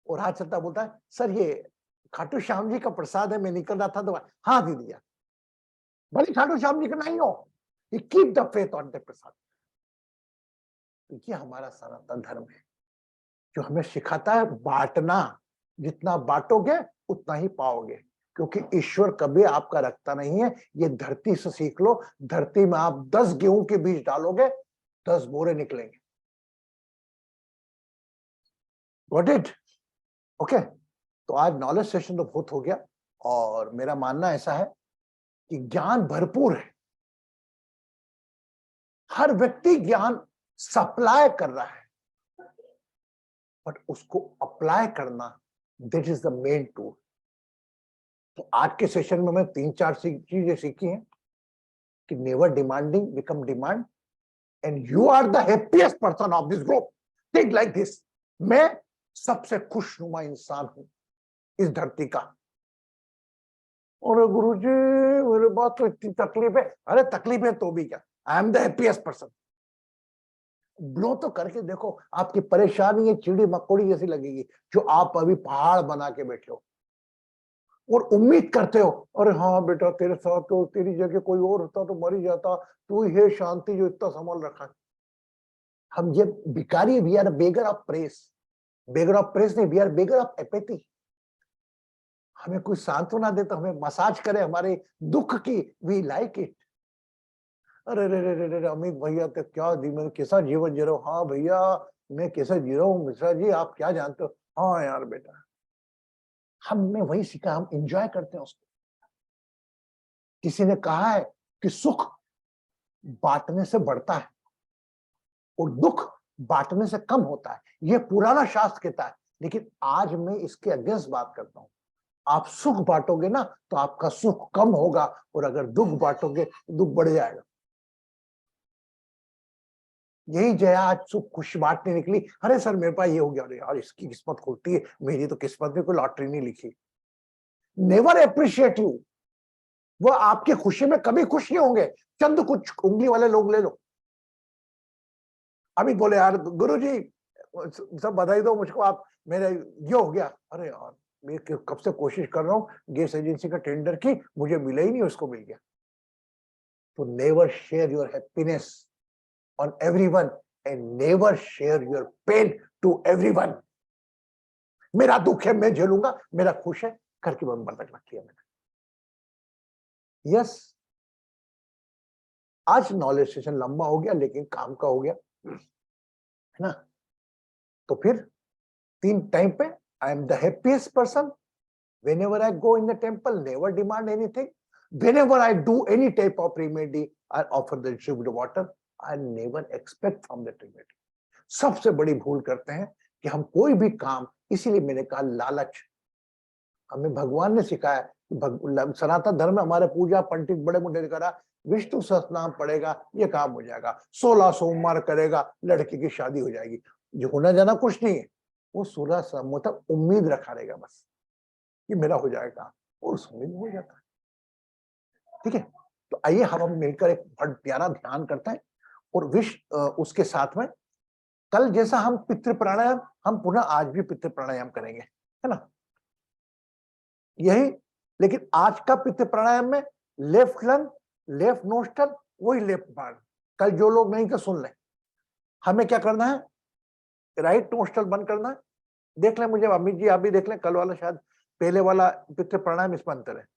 और हाथ चलता बोलता है सर ये खाटू श्याम जी का प्रसाद है, मैं निकल रहा था तो हाथ दे दिया, भले खाटू श्याम जी का नहीं हो, you keep the faith on the प्रसाद। तो ये हमारा सनातन धर्म है जो हमें सिखाता है बांटना, जितना बांटोगे उतना ही पाओगे, क्योंकि ईश्वर कभी आपका रखता नहीं है। ये धरती से सीख लो, धरती में आप 10 गेहूं के बीज डालोगे 10 बोरे निकलेंगे। Got it? ओके, तो आज नॉलेज सेशन तो बहुत हो गया, और मेरा मानना ऐसा है कि ज्ञान भरपूर है, हर व्यक्ति ज्ञान सप्लाई कर रहा है, बट उसको अप्लाई करना, that is the main tool. तो आज के सेशन में मैं 3-4 चीजें सीखी हैं कि never demanding become demand, and you are the happiest person of this group. Think like this, मैं सबसे खुशनुमा इंसान हूं इस धरती का। और गुरुजी मेरे बात तो इतनी तकलीफ है, अरे तकलीफ है तो भी क्या, आई am the happiest person. Blow तो करके देखो, आपकी परेशानी ये चिड़ी मकोड़ी जैसी लगेगी जो आप अभी पहाड़ बना के बैठे हो और उम्मीद करते हो, अरे हाँ बेटा तेरे साथ तो तेरी जगह कोई और होता तो मर ही जाता, तू ही है शांति जो इतना संभाल रखा है। हम ये भिखारी, we are beggar of praise, beggar of praise नहीं, we are beggar of apathy. हमें कोई सांत्वना दे तो हमें मसाज करे हमारे दुख की, वी लाइक इट। अरे रे रे रे रे अमित भैया तो क्या मैं कैसा जीवन जी रहा हूँ, हाँ भैया मैं कैसा जी रहा हूँ मिश्रा जी आप क्या जानते हो, हाँ यार बेटा। हमने वही सीखा, हम एंजॉय करते हैं उसको। किसी ने कहा है कि सुख बांटने से बढ़ता है और दुख बांटने से कम होता है, ये पुराना शास्त्र कहता है, लेकिन आज मैं इसके अगेंस्ट बात करता हूं। आप सुख बांटोगे ना तो आपका सुख कम होगा, और अगर दुख बांटोगे तो दुख बढ़ जाएगा। यही जया आज सुख खुश बांटने निकली, अरे सर मेरे पास ये हो गया, अरे यार इसकी किस्मत खुलती है, मेरी तो किस्मत में कोई लॉटरी नहीं लिखी। नेवर अप्रिशिएट यू, वो आपकी खुशी में कभी खुश नहीं होंगे। चंद कुछ उंगली वाले लोग ले लो, अभी बोले यार गुरुजी सब बधाई दो मुझको, आप मेरे ये हो गया, अरे यार मैं कब से कोशिश कर रहा हूँ गैस एजेंसी का टेंडर की, मुझे मिला ही नहीं, उसको मिल गया। तो never share your happiness on everyone and never share your pain to everyone. मेरा दुख है मैं झेलूंगा, मेरा खुश है करके मन बंधक रखी है मैंने। यस, आज नॉलेज सेशन लंबा हो गया लेकिन काम का हो गया है ना। तो फिर 3 टाइम पे, आई am the happiest person whenever I go in the temple, never demand anything. Whenever I do any type of remedy, I offer the distributed water, I never expect from the remedy. सबसे बड़ी भूल करते हैं कि हम कोई भी काम, इसीलिए मैंने कहा लालच। हमें भगवान ने सिखाया, सनातन धर्म में हमारे पूजा पंडित बड़े मुंडे ने करा, विष्णु सहस्त्रनाम पढ़ेगा ये काम हो जाएगा, 16 सोमवार करेगा लड़की की शादी हो जाएगी। जो होना जाना कुछ नहीं है, वो 16 मतलब उम्मीद रखा रहेगा बस कि मेरा हो जाएगा, और उस उम्मीद हो जाता है। ठीक है, तो आइए हम मिलकर एक बड़ा प्यारा ध्यान करते हैं, और उसके साथ में कल जैसा हम पितृ प्राणायाम, हम पुनः आज भी पितृ प्राणायाम करेंगे, है ना यही। लेकिन आज का पितृ प्राणायाम में लेफ्ट लंग, लेफ्ट नोस्ट्रल, वही लेफ्ट बार्ड। कल जो लोग नहीं तो सुन लें, हमें क्या करना है, राइट नोस्ट्रल बंद करना है। देख लें, मुझे अमित जी आप भी देख लें, कल वाला शायद पहले वाला पितृ प्राणायाम इसमें अंतर है।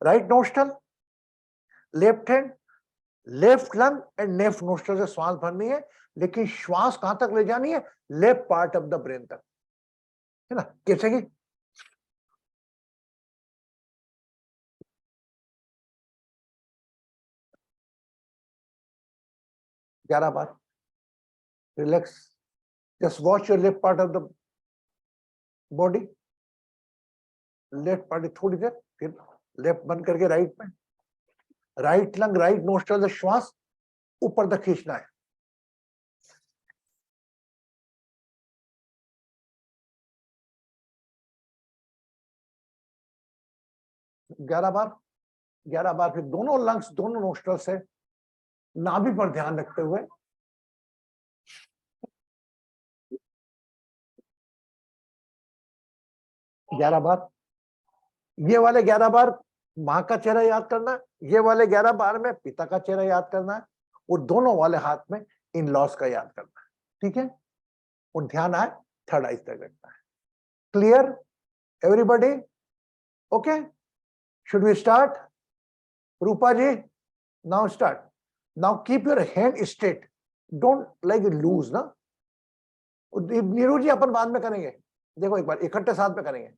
Right nostril, left hand, left lung and left nostril से श्वास भरनी है, लेकिन श्वास कहां तक ले जानी है, left part of the brain तक, है ना। कैसे की 11 बार relax, just watch your left part of the body, left part थोड़ी देर, फिर लेफ्ट बंद करके राइट में, राइट लंग राइट नोस्ट्रल से श्वास ऊपर तक खींचना है। ग्यारह बार फिर दोनों लंग्स दोनों नोस्ट्रल से नाभि पर ध्यान रखते हुए 11 बार। ये वाले 11 बार माँ का चेहरा याद करना है, ये वाले 11 बार में पिता का चेहरा याद करना है, और दोनों वाले हाथ में इन लॉस का याद करना है। ठीक है, और ध्यान आए थर्ड आइज तक रखना है। Clear everybody? Okay, should we start? Rupa ji, now start. Now keep your hand straight, don't like loose ना। नीरू जी अपन बाद में करेंगे, देखो एक बार इकट्ठे साथ में करेंगे।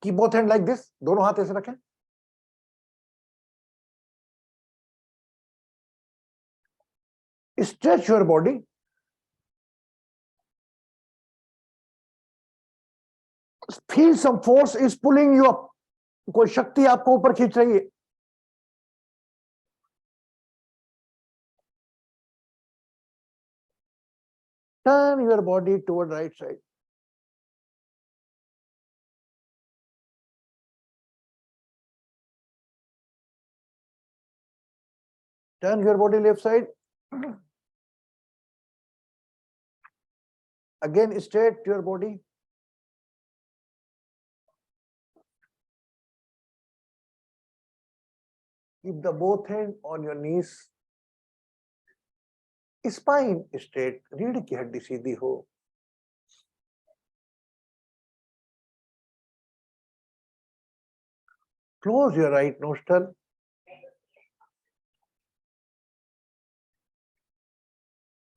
Keep both hand like this, दोनों हाथ ऐसे रखें। Stretch your body, feel some force is pulling you up, कोई शक्ति आपको ऊपर खींच रही है। Turn your body toward right side, turn your body left side, again straight your body, keep the both hand on your knees, spine straight, रीढ़ की हड्डी सीधी हो। Close your right nostril,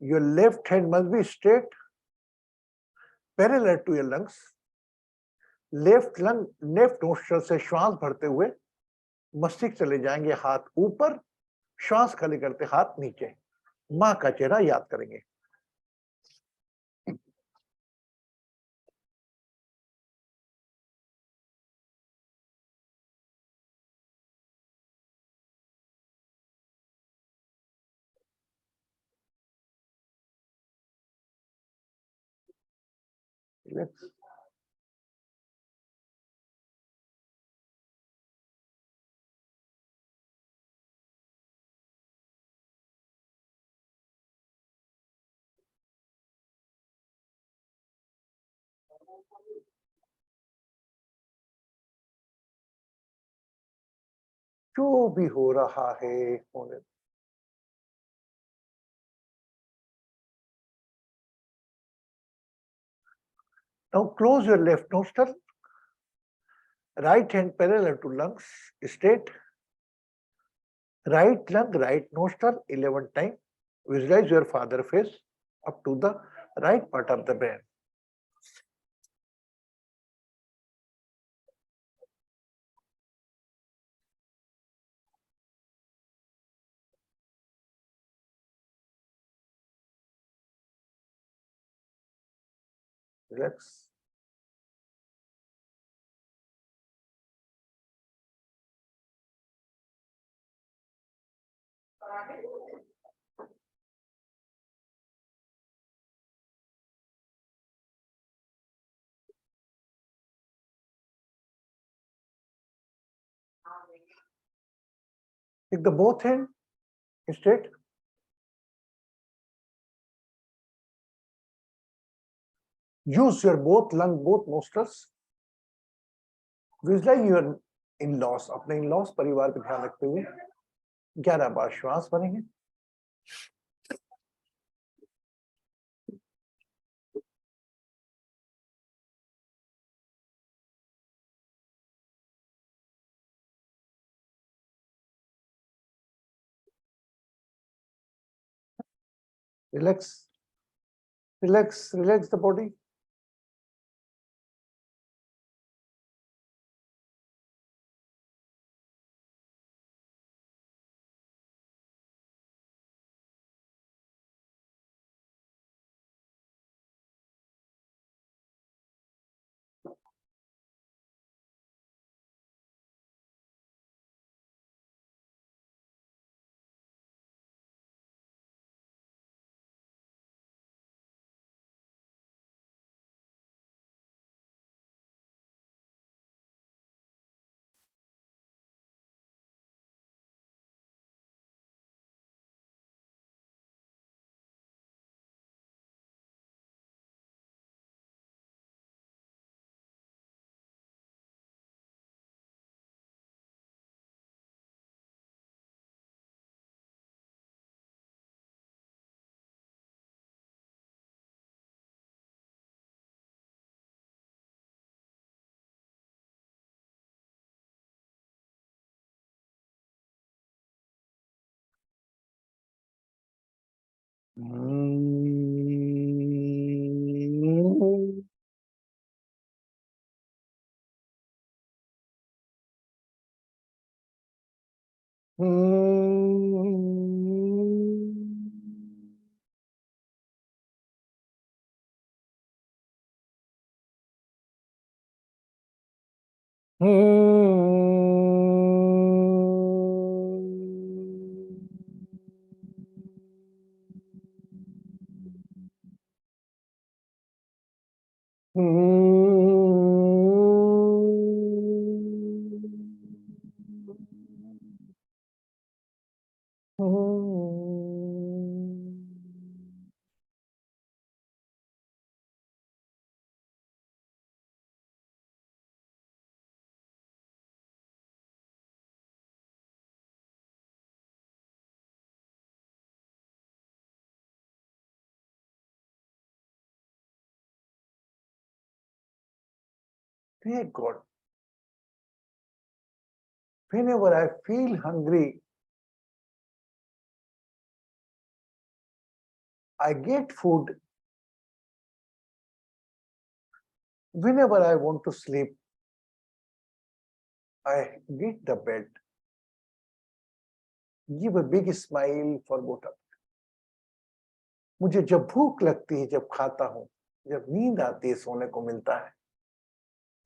your left hand must be straight, parallel to your lungs. Left lung, left nostril से श्वास भरते हुए मस्तिष्क चले जाएंगे हाथ ऊपर, श्वास खाली करते हाथ नीचे। मां का चेहरा याद करेंगे। Relax. जो भी हो रहा है होने। Now close your left nostril, right hand parallel to lungs, straight. Right lung, right nostril, 11 times. Visualize your father face up to the right part of the brain. Relax. Take the both hand straight. Use your both lung, both nostrils. Visualize your in-laws, अपने in-laws परिवार पे ध्यान रखते हुए 11 बार श्वास भरेंगे। Relax, relax, relax the body. Dear God, whenever I feel hungry, I get food. Whenever I want to sleep, I get the bed. Give a big smile for both of us. मुझे जब भूख लगती है, जब खाता हूं, जब नींद आती है, सोने को मिलता है,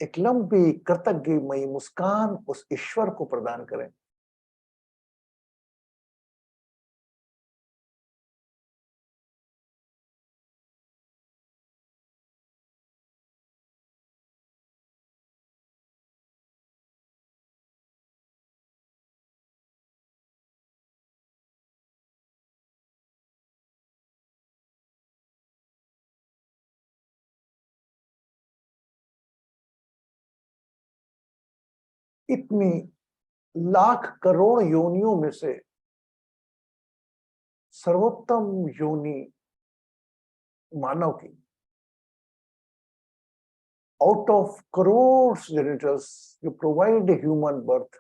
एक लंबी कृतज्ञमयी मुस्कान उस ईश्वर को प्रदान करें। इतनी लाख करोड़ योनियों में से सर्वोत्तम योनि मानव की, out of crores genitals, you provide a human birth.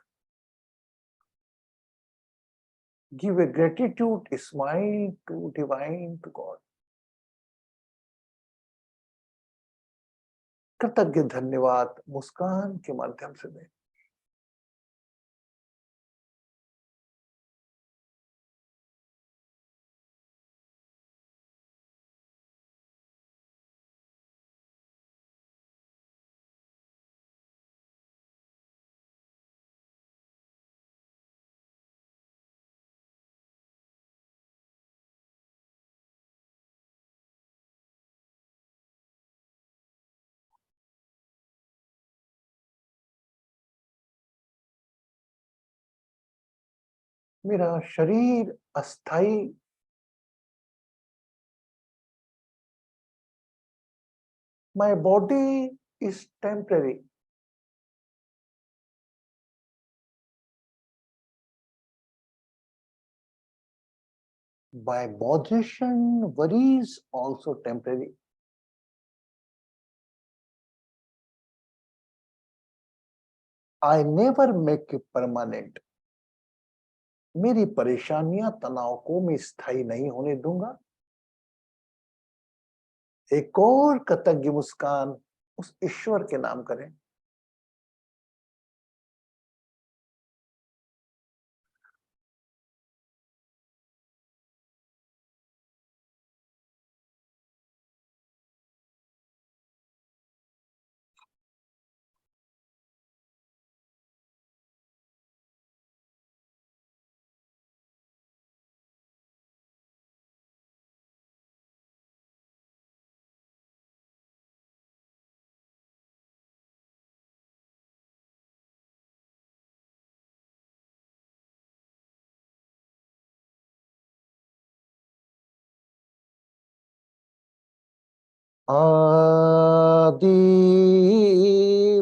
Give a gratitude, a smile to divine, to God. कृतज्ञ धन्यवाद मुस्कान के माध्यम से दें। मेरा शरीर अस्थाई, my body is temporary. My position, worries also temporary. I never make it permanent. मेरी परेशानियां, तनाव को मैं स्थायी नहीं होने दूंगा। एक और कृतज्ञ मुस्कान उस ईश्वर के नाम करें। आदि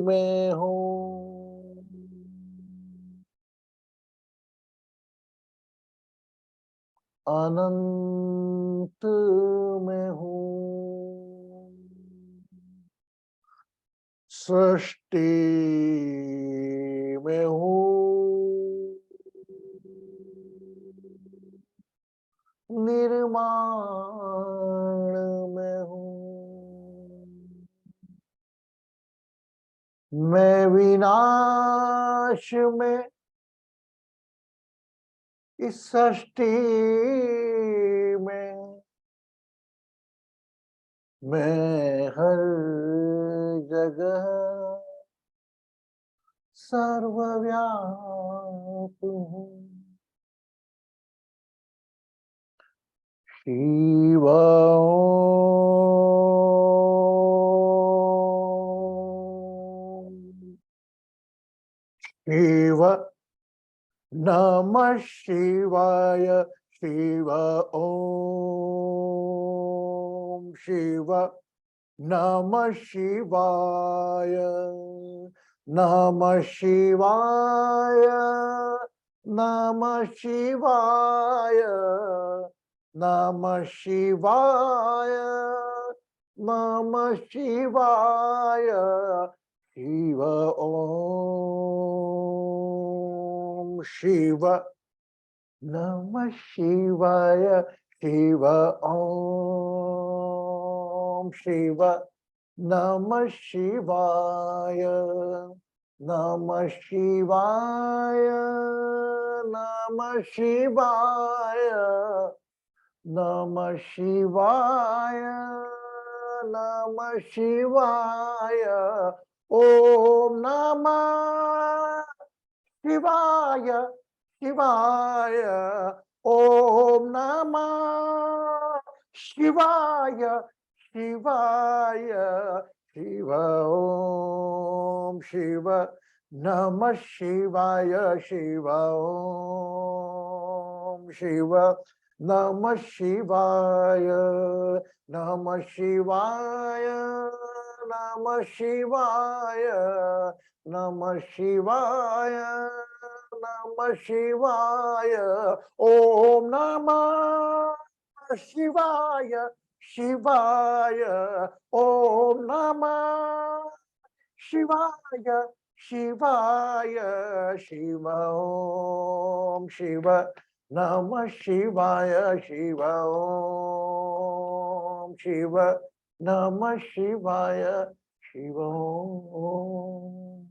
में हूँ, अनंत में हूँ, सृष्टि में हूँ, निर्मल निर्माण में हूँ, मैं विनाश में इस सृष्टि में, मैं हर जगह सर्वव्यापी हूँ। शिव ओम, शिव नमः शिवाय, शिव ओम, शिव नमः शिवाय, नमः शिवाय, नमः शिवाय, नमः शिवाय, नमः शिवाय, शिव ओम, शिव नमः शिवाय, शिव ओम, शिव नमः शिवाय, नमः शिवाय, नमः शिवाय, नमः शिवाय, नमः शिवाय, ओम नमः शिवाय, शिवाय, ओम नमः शिवाय, शिवाय, शिव ओम, शिव नमः शिवाय, शिव ओम, शिव नमः शिवाय, नमः शिवाय, नमः शिवाय, नमः शिवाय, नमः शिवाय, ओम नमः शिवाय, शिवाय, ओम नमः शिवाय, शिवाय, शिव ओम, शिव नमः शिवाय, शिव ओम, शिव नमः शिवाय, शिव ओम,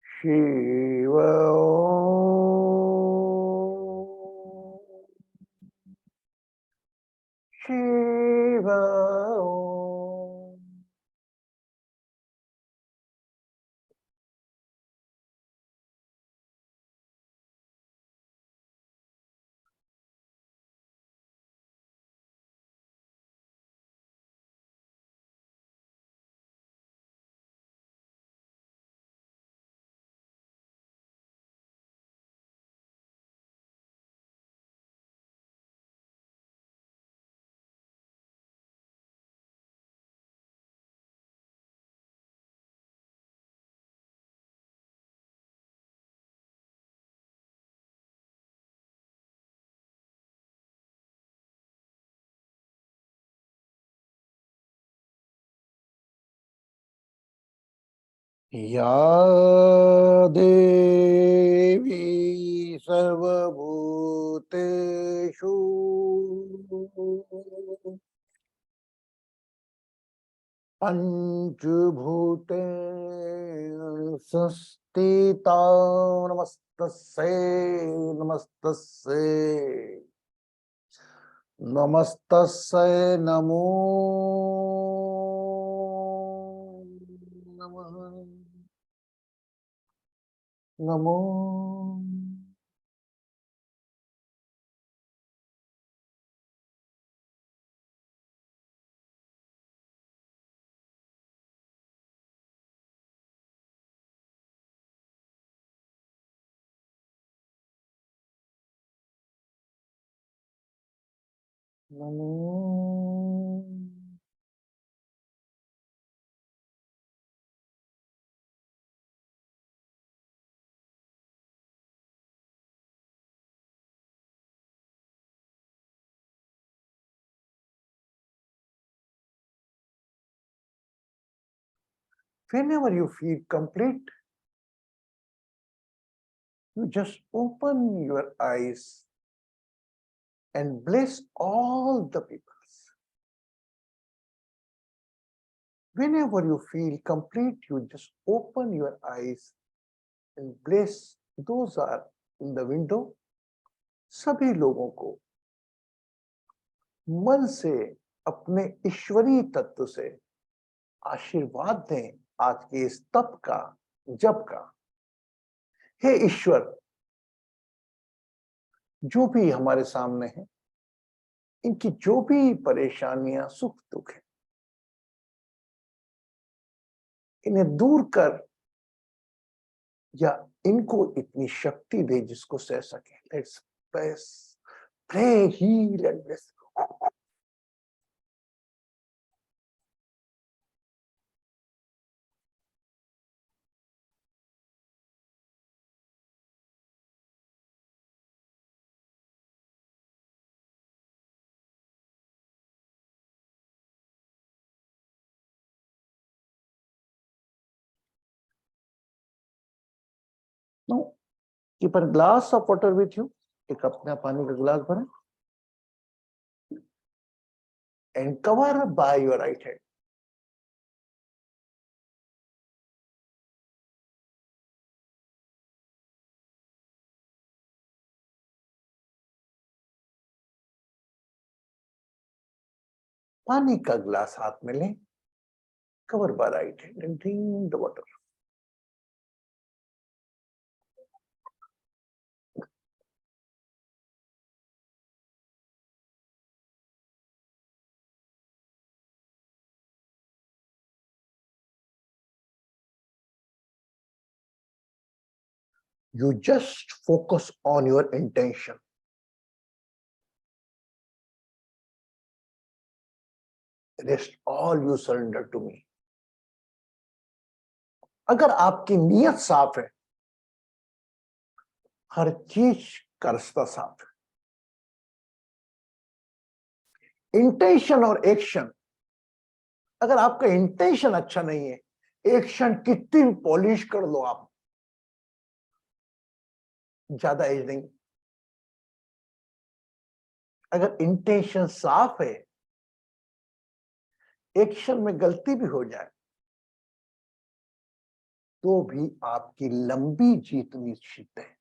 शिव ओम, शिव ओम। या देवी सर्वभूतेषु पंचभूते संस्थिता, नमस्तस्यै, नमस्तस्यै, नमस्तस्यै, नमो नमः, Namo Namo. Whenever you feel complete, you just open your eyes and bless all the peoples. Whenever you feel complete, you just open your eyes and bless those are in the window. सभी लोगों को मन से अपने ईश्वरीय तत्व से आशीर्वाद दें आज के इस तप का, जप का। हे ईश्वर, जो भी हमारे सामने है, इनकी जो भी परेशानियां, सुख दुख है, इन्हें दूर कर या इनको इतनी शक्ति दे जिसको सह सके। Let's press, pray, heal and bless. Now, keep a glass of water with you. एक अपना पानी का गिलास भरें and cover by your right hand. पानी का गिलास हाथ में लें, cover by right hand and drink the water. You just focus on your intention. Rest all you surrender to me. अगर आपकी नीयत साफ है, हर चीज का रास्ता साफ है। इंटेंशन और एक्शन, अगर आपका इंटेंशन अच्छा नहीं है, एक्शन कितनी भी पॉलिश कर लो आप, ज्यादा एज नहीं। अगर इंटेंशन साफ है, एक्शन में गलती भी हो जाए तो भी आपकी लंबी जीत निश्चित है,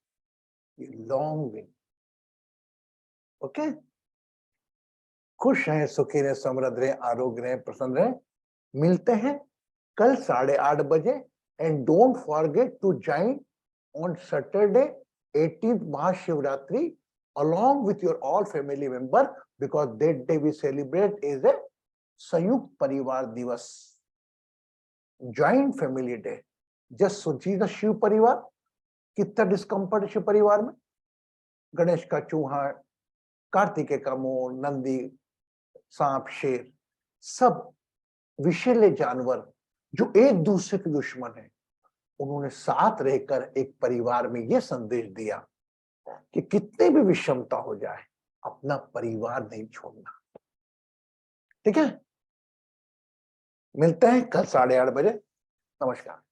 ये लॉन्ग विन। ओके, खुश हैं, सुखी रहें, समृद्ध रहें, आरोग्य रहें, प्रसन्न रहें। मिलते हैं कल 8:30 बजे and don't forget to join on Saturday 18th Mahashivratri along with your all family member because that day we celebrate is a संयुक्त परिवार दिवस, जॉइंट फैमिली डे। जस्ट सोचिए ना, शिव परिवार कितना डिस्कम्फर्ट शिव परिवार में। गणेश का चूहा, कार्तिकेय का मोर, नंदी, सांप, शेर, सब विषैले जानवर जो एक दूसरे के दुश्मन है, उन्होंने साथ रहकर एक परिवार में यह संदेश दिया कि कितनी भी विषमता हो जाए, अपना परिवार नहीं छोड़ना। ठीक है, मिलते हैं कल 8:30 बजे। नमस्कार।